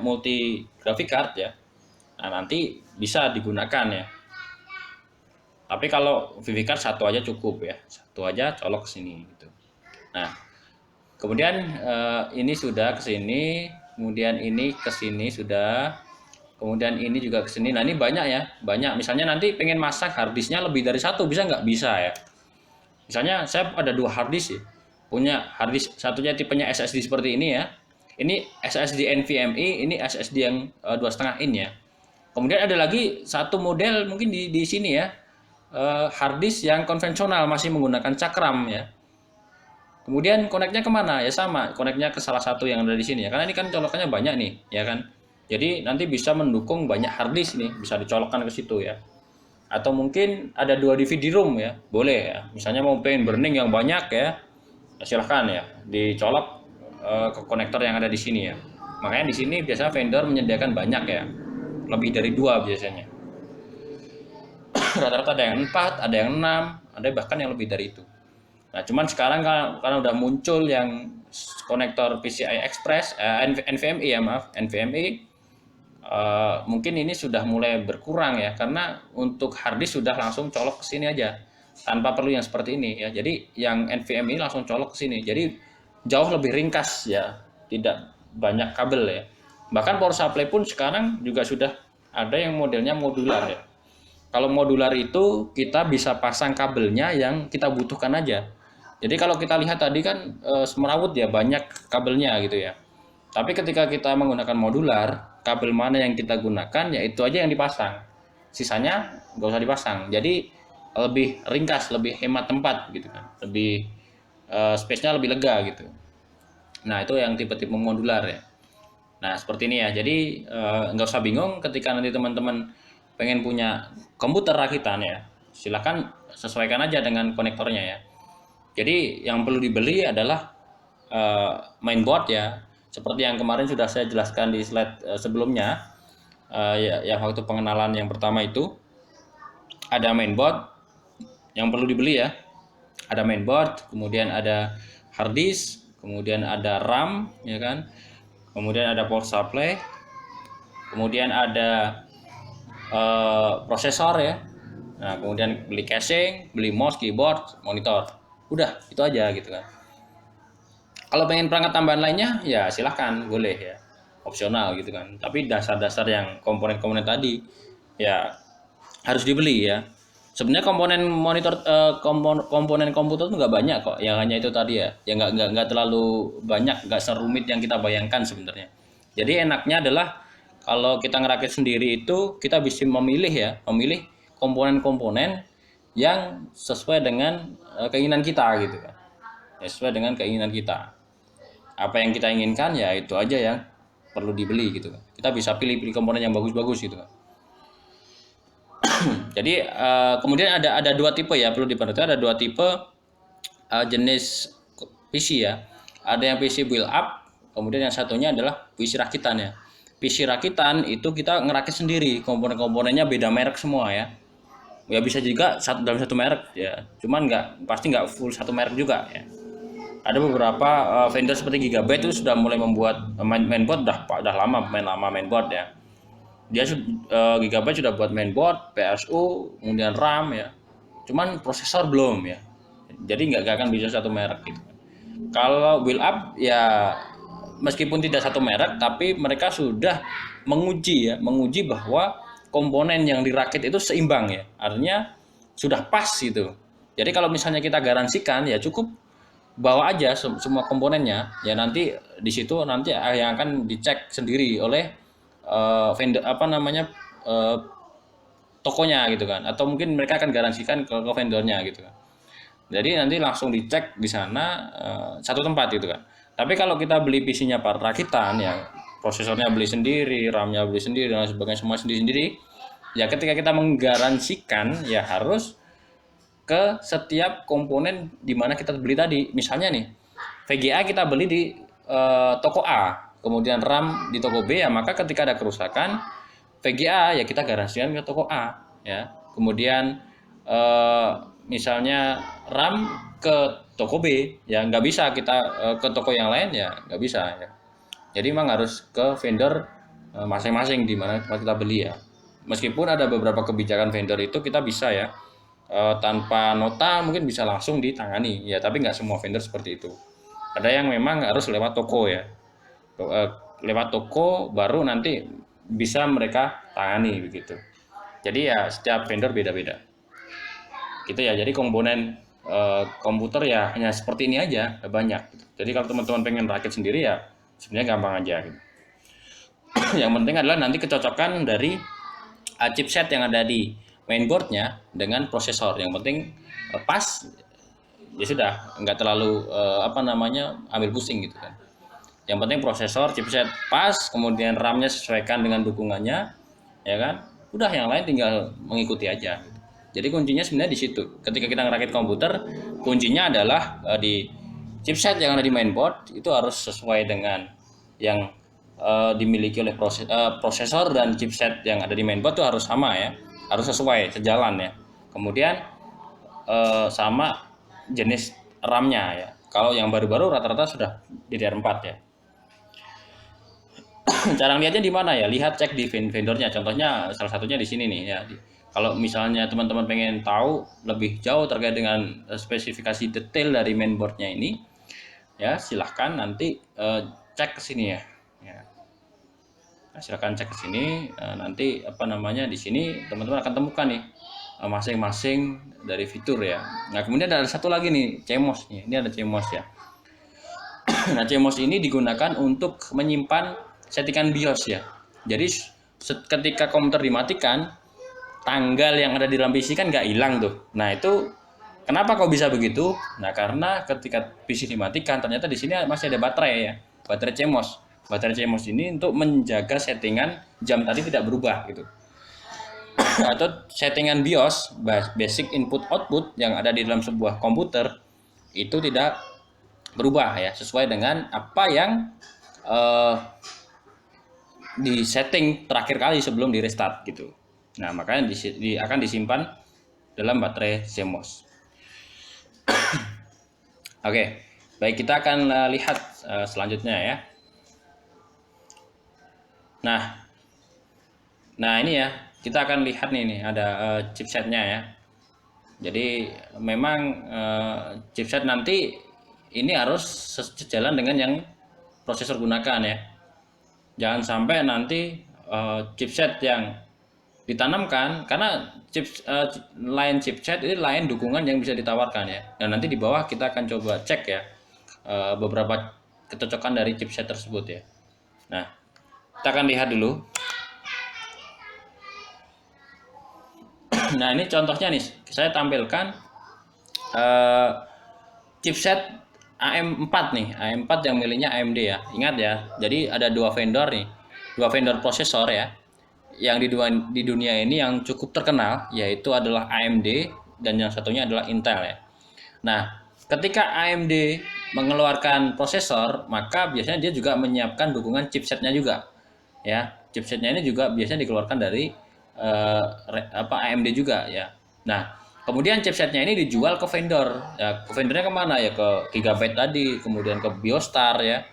multi graphic card ya, nah nanti bisa digunakan ya. Tapi kalau VV card satu aja cukup ya, satu aja colok ke sini gitu. Nah, kemudian ini sudah ke sini, kemudian ini ke sini sudah, kemudian ini juga ke sini. Nah, ini banyak ya, banyak. Misalnya nanti pengen masang harddisknya lebih dari satu, bisa nggak? Bisa ya. Misalnya saya ada dua harddisk ya, punya harddisk satunya tipenya SSD seperti ini ya. Ini SSD NVMe, ini SSD yang 2,5 in ya. Kemudian ada lagi satu model mungkin di sini ya. hard disk yang konvensional masih menggunakan cakram ya. Kemudian koneknya kemana? Ya sama, koneknya ke salah satu yang ada di sini ya. Karena ini kan colokannya banyak nih, ya kan. Jadi nanti bisa mendukung banyak hard disk nih, bisa dicolokkan ke situ ya. Atau mungkin ada 2 DVD room ya, boleh ya. Misalnya mau pengen burning yang banyak ya, silahkan ya, dicolok ke konektor yang ada di sini ya. Makanya di sini biasanya vendor menyediakan banyak ya, lebih dari 2 biasanya. Rata-rata ada yang 4, ada yang 6, ada bahkan yang lebih dari itu. Nah, cuman sekarang karena udah muncul yang konektor PCI Express, NVMe ya maaf, NVMe, mungkin ini sudah mulai berkurang ya, karena untuk harddisk sudah langsung colok ke sini aja, tanpa perlu yang seperti ini ya. Jadi yang NVMe langsung colok ke sini, jadi jauh lebih ringkas ya, tidak banyak kabel ya. Bahkan power supply pun sekarang juga sudah ada yang modelnya modular ya. Kalau modular itu kita bisa pasang kabelnya yang kita butuhkan aja. Jadi kalau kita lihat tadi kan semrawut ya, banyak kabelnya gitu ya. Tapi ketika kita menggunakan modular, kabel mana yang kita gunakan ya itu aja yang dipasang. Sisanya nggak usah dipasang. Jadi lebih ringkas, lebih hemat tempat gitu kan. Lebih space-nya lebih lega gitu. Nah, itu yang tipe-tipe modular ya. Nah, seperti ini ya. Jadi nggak usah bingung ketika nanti teman-teman pengen punya komputer rakitan ya. Silahkan sesuaikan aja dengan konektornya ya. Jadi yang perlu dibeli adalah mainboard ya. Seperti yang kemarin sudah saya jelaskan di slide sebelumnya, yang waktu pengenalan yang pertama itu ada mainboard yang perlu dibeli ya. Ada mainboard, kemudian ada hard disk, kemudian ada RAM ya kan. Kemudian ada power supply, kemudian ada prosesor ya. Nah, kemudian beli casing, beli mouse, keyboard, monitor. Udah, itu aja gitu kan. Kalau pengen perangkat tambahan lainnya ya silahkan, boleh ya, opsional gitu kan. Tapi dasar-dasar yang komponen-komponen tadi ya harus dibeli ya. Sebenarnya komponen monitor komponen komputer tuh nggak banyak kok, yang hanya itu tadi ya, yang nggak terlalu banyak, nggak serumit yang kita bayangkan sebenarnya. Jadi enaknya adalah kalau kita ngerakit sendiri itu kita bisa memilih ya, memilih komponen-komponen yang sesuai dengan keinginan kita gitu kan, ya, sesuai dengan keinginan kita. Apa yang kita inginkan ya itu aja yang perlu dibeli gitu kan. Kita bisa pilih-pilih komponen yang bagus-bagus gitu kan. Jadi kemudian ada 2 tipe ya, perlu diperhatikan ada 2 tipe jenis PC ya. Ada yang PC build up, kemudian yang satunya adalah PC rakitan ya. PC rakitan itu kita ngerakit sendiri, komponen-komponennya beda merek semua ya. Ya bisa juga dalam satu merek ya, cuman pasti nggak full satu merek juga ya. Ada beberapa vendor seperti Gigabyte itu sudah mulai membuat mainboard, udah lama mainboard ya. Dia Gigabyte sudah buat mainboard, PSU, kemudian RAM ya. Cuman prosesor belum ya. Jadi nggak akan bisa satu merek gitu. Kalau build up ya meskipun tidak satu merek, tapi mereka sudah menguji bahwa komponen yang dirakit itu seimbang ya. Artinya sudah pas gitu. Jadi kalau misalnya kita garansikan ya cukup bawa aja semua komponennya ya, nanti di situ nanti yang akan dicek sendiri oleh vendor tokonya gitu kan, atau mungkin mereka akan garansikan ke vendornya gitu kan. Jadi nanti langsung dicek di sana satu tempat gitu kan. Tapi kalau kita beli PC-nya rakitan ya, prosesornya beli sendiri, RAM-nya beli sendiri dan sebagainya, semua sendiri-sendiri. Ya ketika kita menggaransikan ya harus ke setiap komponen di mana kita beli tadi. Misalnya nih, VGA kita beli di toko A, kemudian RAM di toko B ya, maka ketika ada kerusakan VGA ya kita garansikan ke toko A ya. Kemudian misalnya RAM ke toko B ya, nggak bisa kita ke toko yang lain ya, nggak bisa ya. Jadi memang harus ke vendor masing-masing di mana kita beli ya. Meskipun ada beberapa kebijakan vendor itu kita bisa ya tanpa nota mungkin bisa langsung ditangani ya, tapi nggak semua vendor seperti itu. Ada yang memang harus lewat toko ya, lewat toko baru nanti bisa mereka tangani begitu. Jadi ya setiap vendor beda-beda gitu ya. Jadi komponen komputer ya hanya seperti ini aja, banyak gitu. Jadi kalau teman-teman pengen rakit sendiri ya sebenarnya gampang aja gitu. Yang penting adalah nanti kecocokan dari chipset yang ada di mainboardnya dengan prosesor. Yang penting pas, ya sudah, nggak terlalu ambil pusing gitu kan. Yang penting prosesor, chipset pas, kemudian RAM-nya sesuaikan dengan dukungannya, ya kan? Udah, yang lain tinggal mengikuti aja. Jadi kuncinya sebenarnya di situ. Ketika kita ngerakit komputer, kuncinya adalah di chipset yang ada di mainboard itu harus sesuai dengan yang dimiliki oleh prosesor, dan chipset yang ada di mainboard itu harus sama ya, harus sesuai, sejalan ya. Kemudian sama jenis RAM-nya ya. Kalau yang baru-baru rata-rata sudah DDR4 ya. Cara lihatnya di mana ya? Lihat, cek di vendornya. Contohnya salah satunya di sini nih ya. Kalau misalnya teman-teman pengen tahu lebih jauh terkait dengan spesifikasi detail dari mainboardnya ini, ya silahkan nanti cek ke sini ya. Nah, silahkan cek ke sini. Nanti di sini teman-teman akan temukan nih masing-masing dari fitur ya. Nah, kemudian ada satu lagi nih, CMOS nih. Ini ada CMOS ya. Nah, CMOS ini digunakan untuk menyimpan settingan BIOS ya. Jadi ketika komputer dimatikan, tanggal yang ada di dalam PC kan nggak hilang tuh. Nah, itu kenapa kok bisa begitu? Nah, karena ketika PC dimatikan ternyata di sini masih ada baterai ya, baterai CMOS. Baterai CMOS ini untuk menjaga settingan jam tadi tidak berubah gitu. Atau settingan BIOS, basic input output yang ada di dalam sebuah komputer itu tidak berubah ya, sesuai dengan apa yang di setting terakhir kali sebelum di restart gitu. Nah, makanya akan disimpan dalam baterai CMOS. Oke, baik, kita akan lihat selanjutnya ya. Nah ini ya, kita akan lihat nih ada chipsetnya ya. Jadi memang chipset nanti ini harus sejalan dengan yang prosesor gunakan ya. Jangan sampai nanti chipset yang ditanamkan, karena lain chipset ini lain dukungan yang bisa ditawarkan ya. Dan nanti di bawah kita akan coba cek ya beberapa kecocokan dari chipset tersebut ya. Nah, kita akan lihat dulu. Nah, ini contohnya nih, saya tampilkan chipset AM4 nih, AM4 yang miliknya AMD ya. Ingat ya, jadi ada dua vendor nih, dua vendor prosesor ya. Yang di dunia ini yang cukup terkenal yaitu adalah AMD dan yang satunya adalah Intel ya. Nah, ketika AMD mengeluarkan prosesor, maka biasanya dia juga menyiapkan dukungan chipsetnya juga. Ya, chipsetnya ini juga biasanya dikeluarkan dari AMD juga ya. Nah, kemudian chipsetnya ini dijual ke vendor. Ya, ke vendornya kemana ya? Ke Gigabyte tadi, kemudian ke Biostar ya,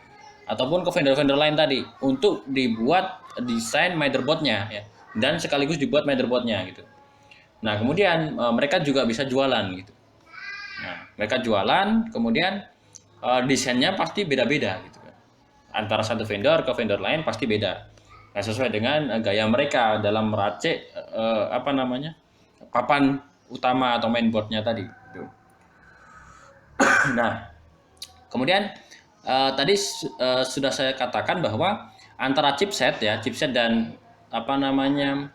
ataupun ke vendor-vendor lain tadi untuk dibuat desain motherboardnya ya, dan sekaligus dibuat motherboardnya gitu. Nah, kemudian mereka juga bisa jualan gitu. Nah, mereka jualan, kemudian desainnya pasti beda-beda gitu kan. Antara satu vendor ke vendor lain pasti beda. Nah, sesuai dengan gaya mereka dalam meracik papan utama atau mainboardnya tadi. Nah, kemudian tadi sudah saya katakan bahwa antara chipset dan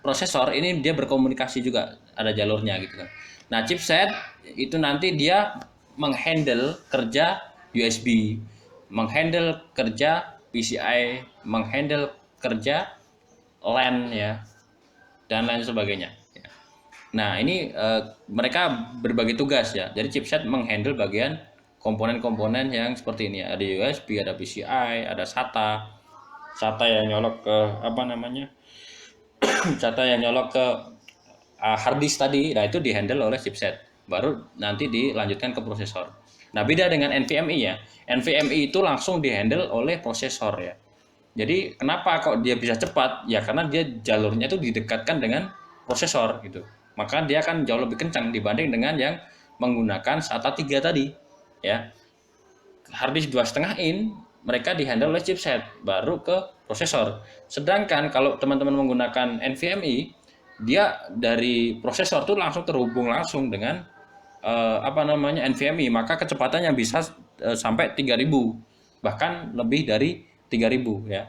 prosesor ini dia berkomunikasi juga, ada jalurnya gitu kan. Nah, chipset itu nanti dia menghandle kerja USB, menghandle kerja PCI, menghandle kerja LAN ya, dan lain sebagainya. Nah, ini mereka berbagi tugas ya. Jadi chipset menghandle bagian komponen-komponen yang seperti ini ya. Ada USB, ada PCI, ada SATA yang nyolok ke SATA yang nyolok ke hard disk tadi. Nah, itu dihandle oleh chipset. Baru nanti dilanjutkan ke prosesor. Nah, beda dengan NVMe ya. NVMe itu langsung dihandle oleh prosesor ya. Jadi kenapa kok dia bisa cepat? Ya karena dia jalurnya itu didekatkan dengan prosesor gitu. Maka dia akan jauh lebih kencang dibanding dengan yang menggunakan SATA 3 tadi ya. Harddisk 2,5 in mereka dihandle oleh chipset baru ke prosesor. Sedangkan kalau teman-teman menggunakan NVMe, dia dari prosesor tuh langsung terhubung langsung dengan NVMe, maka kecepatannya bisa sampai 3000, bahkan lebih dari 3000 ya.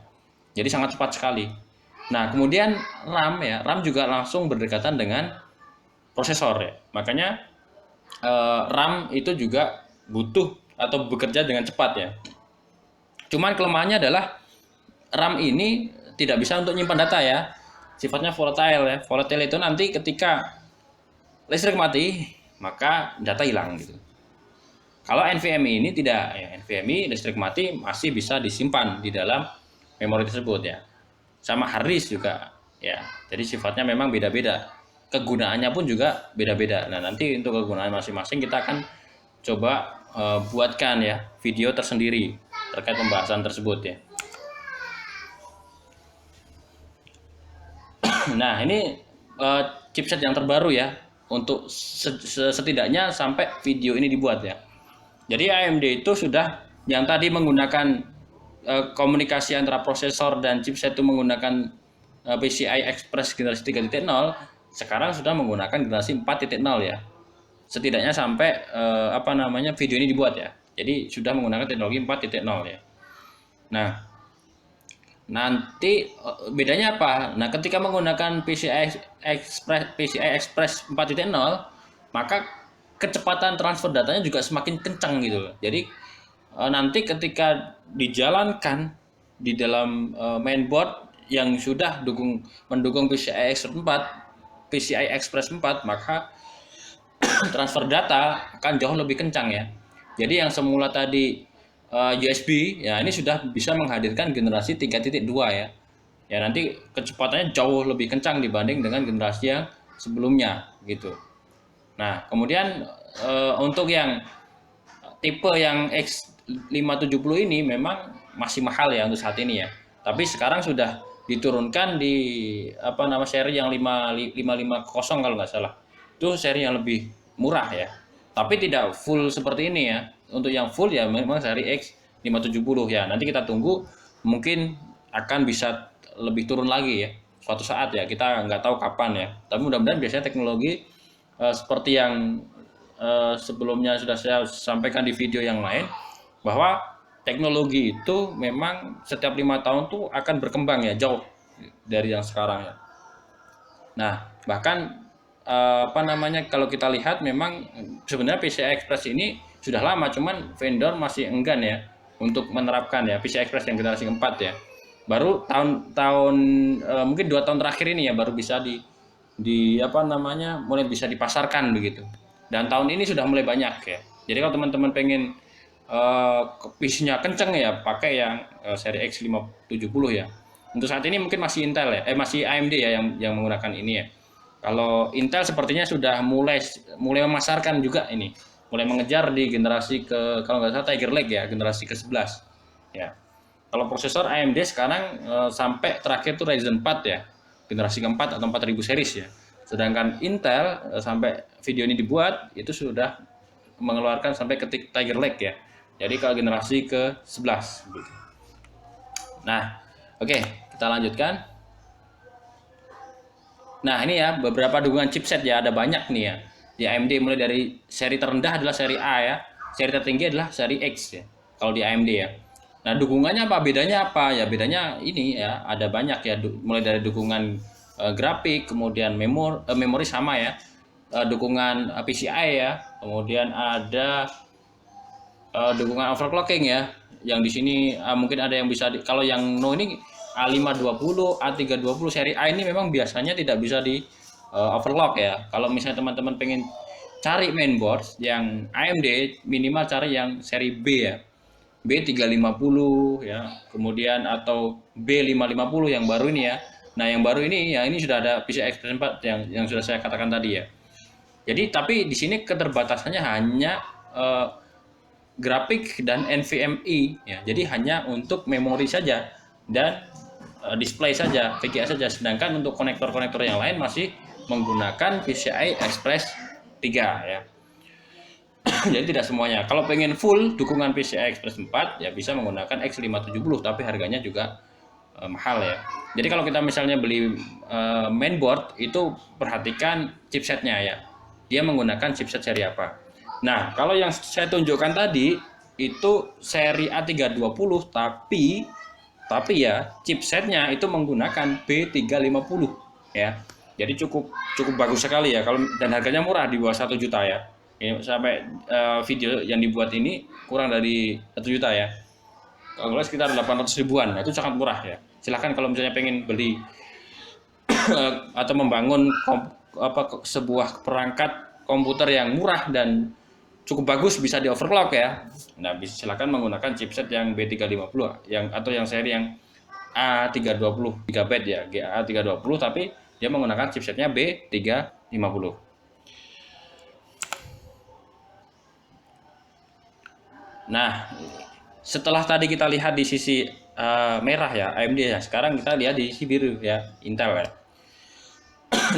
Jadi sangat cepat sekali. Nah, kemudian RAM ya, RAM juga langsung berdekatan dengan prosesor ya. Makanya RAM itu juga butuh atau bekerja dengan cepat ya. Cuman kelemahannya adalah RAM ini tidak bisa untuk nyimpan data ya. Sifatnya volatile ya. Volatile itu nanti ketika listrik mati, maka data hilang gitu. Kalau NVMe ini tidak ya. NVMe listrik mati masih bisa disimpan di dalam memori tersebut ya. Sama hard disk juga ya. Jadi sifatnya memang beda-beda. Kegunaannya pun juga beda-beda. Nah, nanti untuk kegunaan masing-masing kita akan coba buatkan ya video tersendiri terkait pembahasan tersebut ya. Nah, ini chipset yang terbaru ya untuk setidaknya sampai video ini dibuat ya. Jadi AMD itu sudah yang tadi menggunakan komunikasi antara prosesor dan chipset itu menggunakan PCI Express generasi 3.0, sekarang sudah menggunakan generasi 4.0 ya. Setidaknya sampai video ini dibuat ya. Jadi sudah menggunakan teknologi 4.0 ya. Nah, nanti bedanya apa? Nah, ketika menggunakan PCI Express 4.0, maka kecepatan transfer datanya juga semakin kencang gitu. Jadi nanti ketika dijalankan di dalam mainboard yang sudah mendukung PCI Express 4, maka transfer data akan jauh lebih kencang ya. Jadi yang semula tadi USB ya, ini sudah bisa menghadirkan generasi 3.2 ya. Ya, nanti kecepatannya jauh lebih kencang dibanding dengan generasi yang sebelumnya gitu. Nah, kemudian untuk yang tipe yang X570 ini memang masih mahal ya untuk saat ini ya. Tapi sekarang sudah diturunkan di seri yang 550 kalau nggak salah. Itu seri yang lebih murah ya. Tapi tidak full seperti ini ya. Untuk yang full ya memang seri X570 ya. Nanti kita tunggu, mungkin akan bisa lebih turun lagi ya. Suatu saat ya, kita nggak tahu kapan ya. Tapi mudah-mudahan biasanya teknologi seperti yang sebelumnya sudah saya sampaikan di video yang lain, bahwa teknologi itu memang setiap 5 tahun tuh akan berkembang ya, jauh dari yang sekarang ya. Nah, bahkan kalau kita lihat memang sebenarnya PCI Express ini sudah lama, cuman vendor masih enggan ya untuk menerapkan ya PCI Express yang generasi keempat ya. Baru tahun mungkin 2 tahun terakhir ini ya baru bisa mulai bisa dipasarkan begitu. Dan tahun ini sudah mulai banyak ya. Jadi kalau teman-teman pengen PC-nya kenceng ya, pakai yang seri X570 ya. Untuk saat ini mungkin masih Intel ya, masih AMD ya yang menggunakan ini ya. Kalau Intel sepertinya sudah mulai memasarkan juga ini, mulai mengejar di generasi kalau nggak salah Tiger Lake ya, generasi ke-11 ya. Kalau prosesor AMD sekarang sampai terakhir tuh Ryzen 4 ya, generasi keempat atau 4000 series ya. Sedangkan Intel sampai video ini dibuat itu sudah mengeluarkan sampai ke Tiger Lake ya. Jadi kalau generasi ke-11 gitu. Nah, oke, kita lanjutkan. Nah, ini ya beberapa dukungan chipset ya, ada banyak nih ya. Di AMD mulai dari seri terendah adalah seri A ya. Seri tertinggi adalah seri X ya. Kalau di AMD ya. Nah, dukungannya apa? Bedanya apa? Ya bedanya ini ya, ada banyak ya, mulai dari dukungan grafik, kemudian memori sama ya. Dukungan PCI ya. Kemudian ada dukungan overclocking ya. Yang di sini mungkin ada yang bisa kalau yang no ini A520, A320 seri A ini memang biasanya tidak bisa di overclock ya. Kalau misalnya teman-teman pengen cari mainboard yang AMD, minimal cari yang seri B ya. B350 ya. Kemudian atau B550 yang baru ini ya. Nah, yang baru ini ya, ini sudah ada PCI Express 4 yang sudah saya katakan tadi ya. Jadi tapi di sini keterbatasannya hanya grafik dan NVMe ya. Jadi hanya untuk memori saja dan display saja, VGA saja. Sedangkan untuk konektor-konektor yang lain masih menggunakan PCI Express 3 ya. Jadi tidak semuanya. Kalau pengen full dukungan PCI Express 4 ya bisa menggunakan X570, tapi harganya juga mahal ya. Jadi kalau kita misalnya beli mainboard itu perhatikan chipsetnya ya. Dia menggunakan chipset seri apa. Nah, kalau yang saya tunjukkan tadi itu seri A320 tapi ya chipsetnya itu menggunakan B350 ya. Jadi cukup cukup bagus sekali ya kalau, dan harganya murah di bawah 1 juta ya. Ini sampai video yang dibuat ini kurang dari 1 juta ya. Kalau nggak sekitar 800 ribuan, nah, itu sangat murah ya. Silahkan kalau misalnya pengen beli atau membangun sebuah perangkat komputer yang murah dan cukup bagus, bisa di overclock ya. Nah, silakan menggunakan chipset yang B350 yang atau yang seri yang A320 GB ya, GA320, tapi dia menggunakan chipsetnya B350. Nah, setelah tadi kita lihat di sisi merah ya AMD ya, sekarang kita lihat di sisi biru ya Intel ya.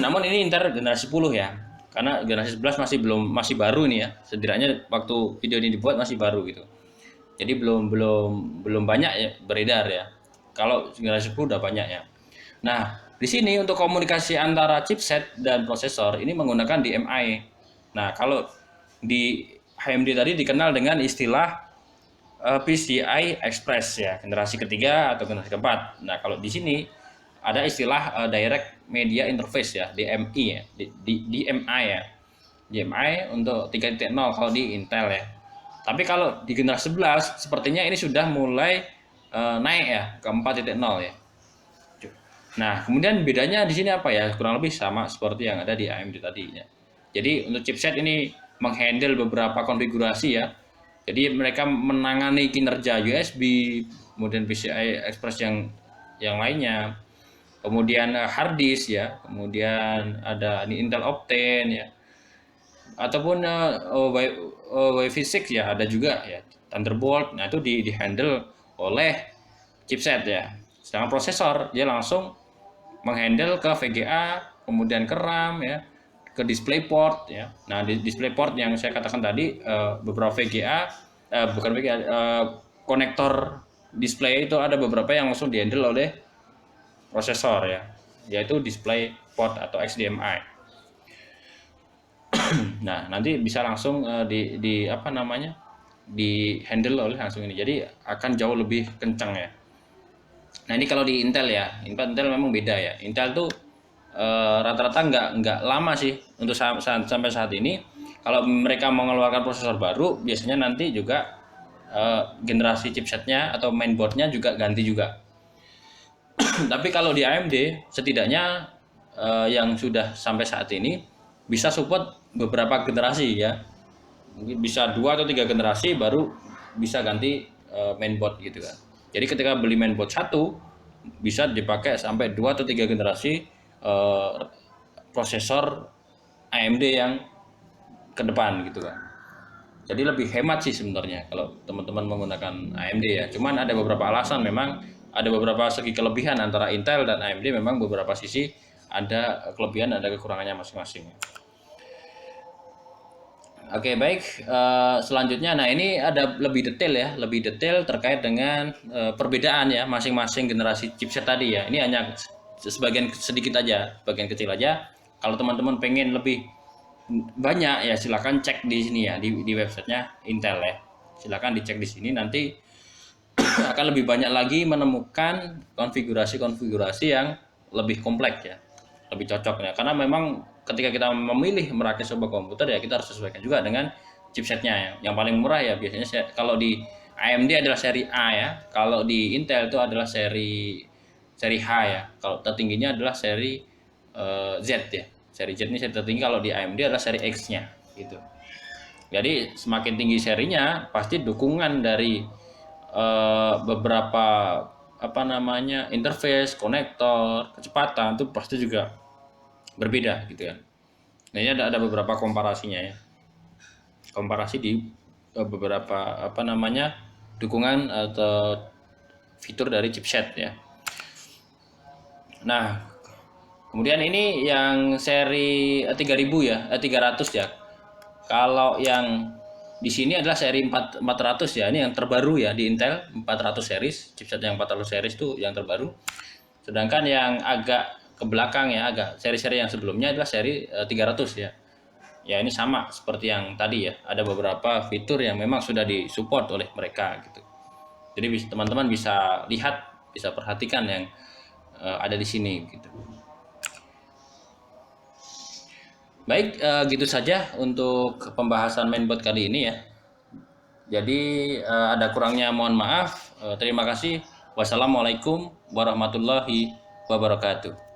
Namun ini Intel generasi 10 ya, karena generasi 11 masih baru nih ya, setidaknya waktu video ini dibuat masih baru gitu. Jadi belum banyak ya beredar ya. Kalau generasi 10 udah banyak ya. Nah, di sini untuk komunikasi antara chipset dan prosesor ini menggunakan DMI. Nah, kalau di AMD tadi dikenal dengan istilah PCI Express ya, generasi ketiga atau generasi keempat. Nah, kalau di sini ada istilah Direct Media Interface ya, DMI ya, DMI ya. DMI untuk 3.0 kalau di Intel ya. Tapi kalau di generasi 11 sepertinya ini sudah mulai naik ya ke 4.0 ya. Nah, kemudian bedanya di sini apa ya? Kurang lebih sama seperti yang ada di AMD tadi ya. Jadi untuk chipset ini menghandle beberapa konfigurasi ya. Jadi mereka menangani kinerja USB, kemudian PCI Express yang lainnya, kemudian hard disk ya, kemudian ada ini Intel Optane ya, ataupun Wi-Fi 6 ya, ada juga ya Thunderbolt. Nah, itu di handle oleh chipset ya. Sedangkan prosesor dia langsung menghandle ke VGA, kemudian ke RAM ya, ke DisplayPort ya. Nah, di DisplayPort yang saya katakan tadi beberapa VGA bukan VGA, konektor display itu ada beberapa yang langsung dihandle oleh prosesor ya, yaitu DisplayPort atau HDMI. Nah, nanti bisa langsung di apa namanya? Di handle oleh langsung ini. Jadi akan jauh lebih kencang ya. Nah, ini kalau di Intel ya, Intel memang beda ya. Intel tuh rata-rata nggak lama sih untuk sampai saat ini. Kalau mereka mengeluarkan prosesor baru, biasanya nanti juga generasi chipsetnya atau mainboardnya juga ganti juga. Tapi kalau di AMD, setidaknya yang sudah sampai saat ini bisa support beberapa generasi ya. Mungkin bisa 2 atau 3 generasi baru bisa ganti mainboard gitu kan. Jadi ketika beli mainboard satu bisa dipakai sampai 2 atau 3 generasi prosesor AMD yang ke depan gitu kan. Jadi lebih hemat sih sebenarnya kalau teman-teman menggunakan AMD ya. Cuman ada beberapa alasan, memang ada beberapa segi kelebihan antara Intel dan AMD, memang beberapa sisi ada kelebihan, ada kekurangannya masing-masing. Oke, baik. Selanjutnya, nah ini ada lebih detail terkait dengan perbedaan ya masing-masing generasi chipset tadi ya. Ini hanya sebagian sedikit aja, bagian kecil aja. Kalau teman-teman pengen lebih banyak ya, silakan cek di sini ya, di websitenya Intel ya. Silakan dicek di sini, nanti akan lebih banyak lagi menemukan konfigurasi-konfigurasi yang lebih kompleks ya, lebih cocok ya. Karena memang ketika kita memilih merakit sebuah komputer ya, kita harus sesuaikan juga dengan chipsetnya ya. Yang paling murah ya biasanya kalau di AMD adalah seri A ya, kalau di Intel itu adalah seri H ya, kalau tertingginya adalah seri Z ya. Seri Z ini seri tertinggi, kalau di AMD adalah seri X-nya gitu. Jadi semakin tinggi serinya, pasti dukungan dari beberapa apa namanya interface, konektor, kecepatan itu pasti juga berbeda gitu kan. Nah, ini ada beberapa komparasinya ya. Komparasi di beberapa apa namanya dukungan atau fitur dari chipset ya. Nah, kemudian ini yang seri 3000 ya, 300 ya. Kalau yang di sini adalah seri 400 ya, ini yang terbaru ya di Intel 400 series, chipset yang 400 series itu yang terbaru. Sedangkan yang agak ke belakang ya, agak seri-seri yang sebelumnya adalah seri 300 ya. Ya ini sama seperti yang tadi ya, ada beberapa fitur yang memang sudah disupport oleh mereka gitu. Jadi teman-teman bisa lihat, bisa perhatikan yang ada di sini gitu. Baik, gitu saja untuk pembahasan mainboard kali ini ya. Jadi ada kurangnya mohon maaf. Terima kasih. Wassalamualaikum warahmatullahi wabarakatuh.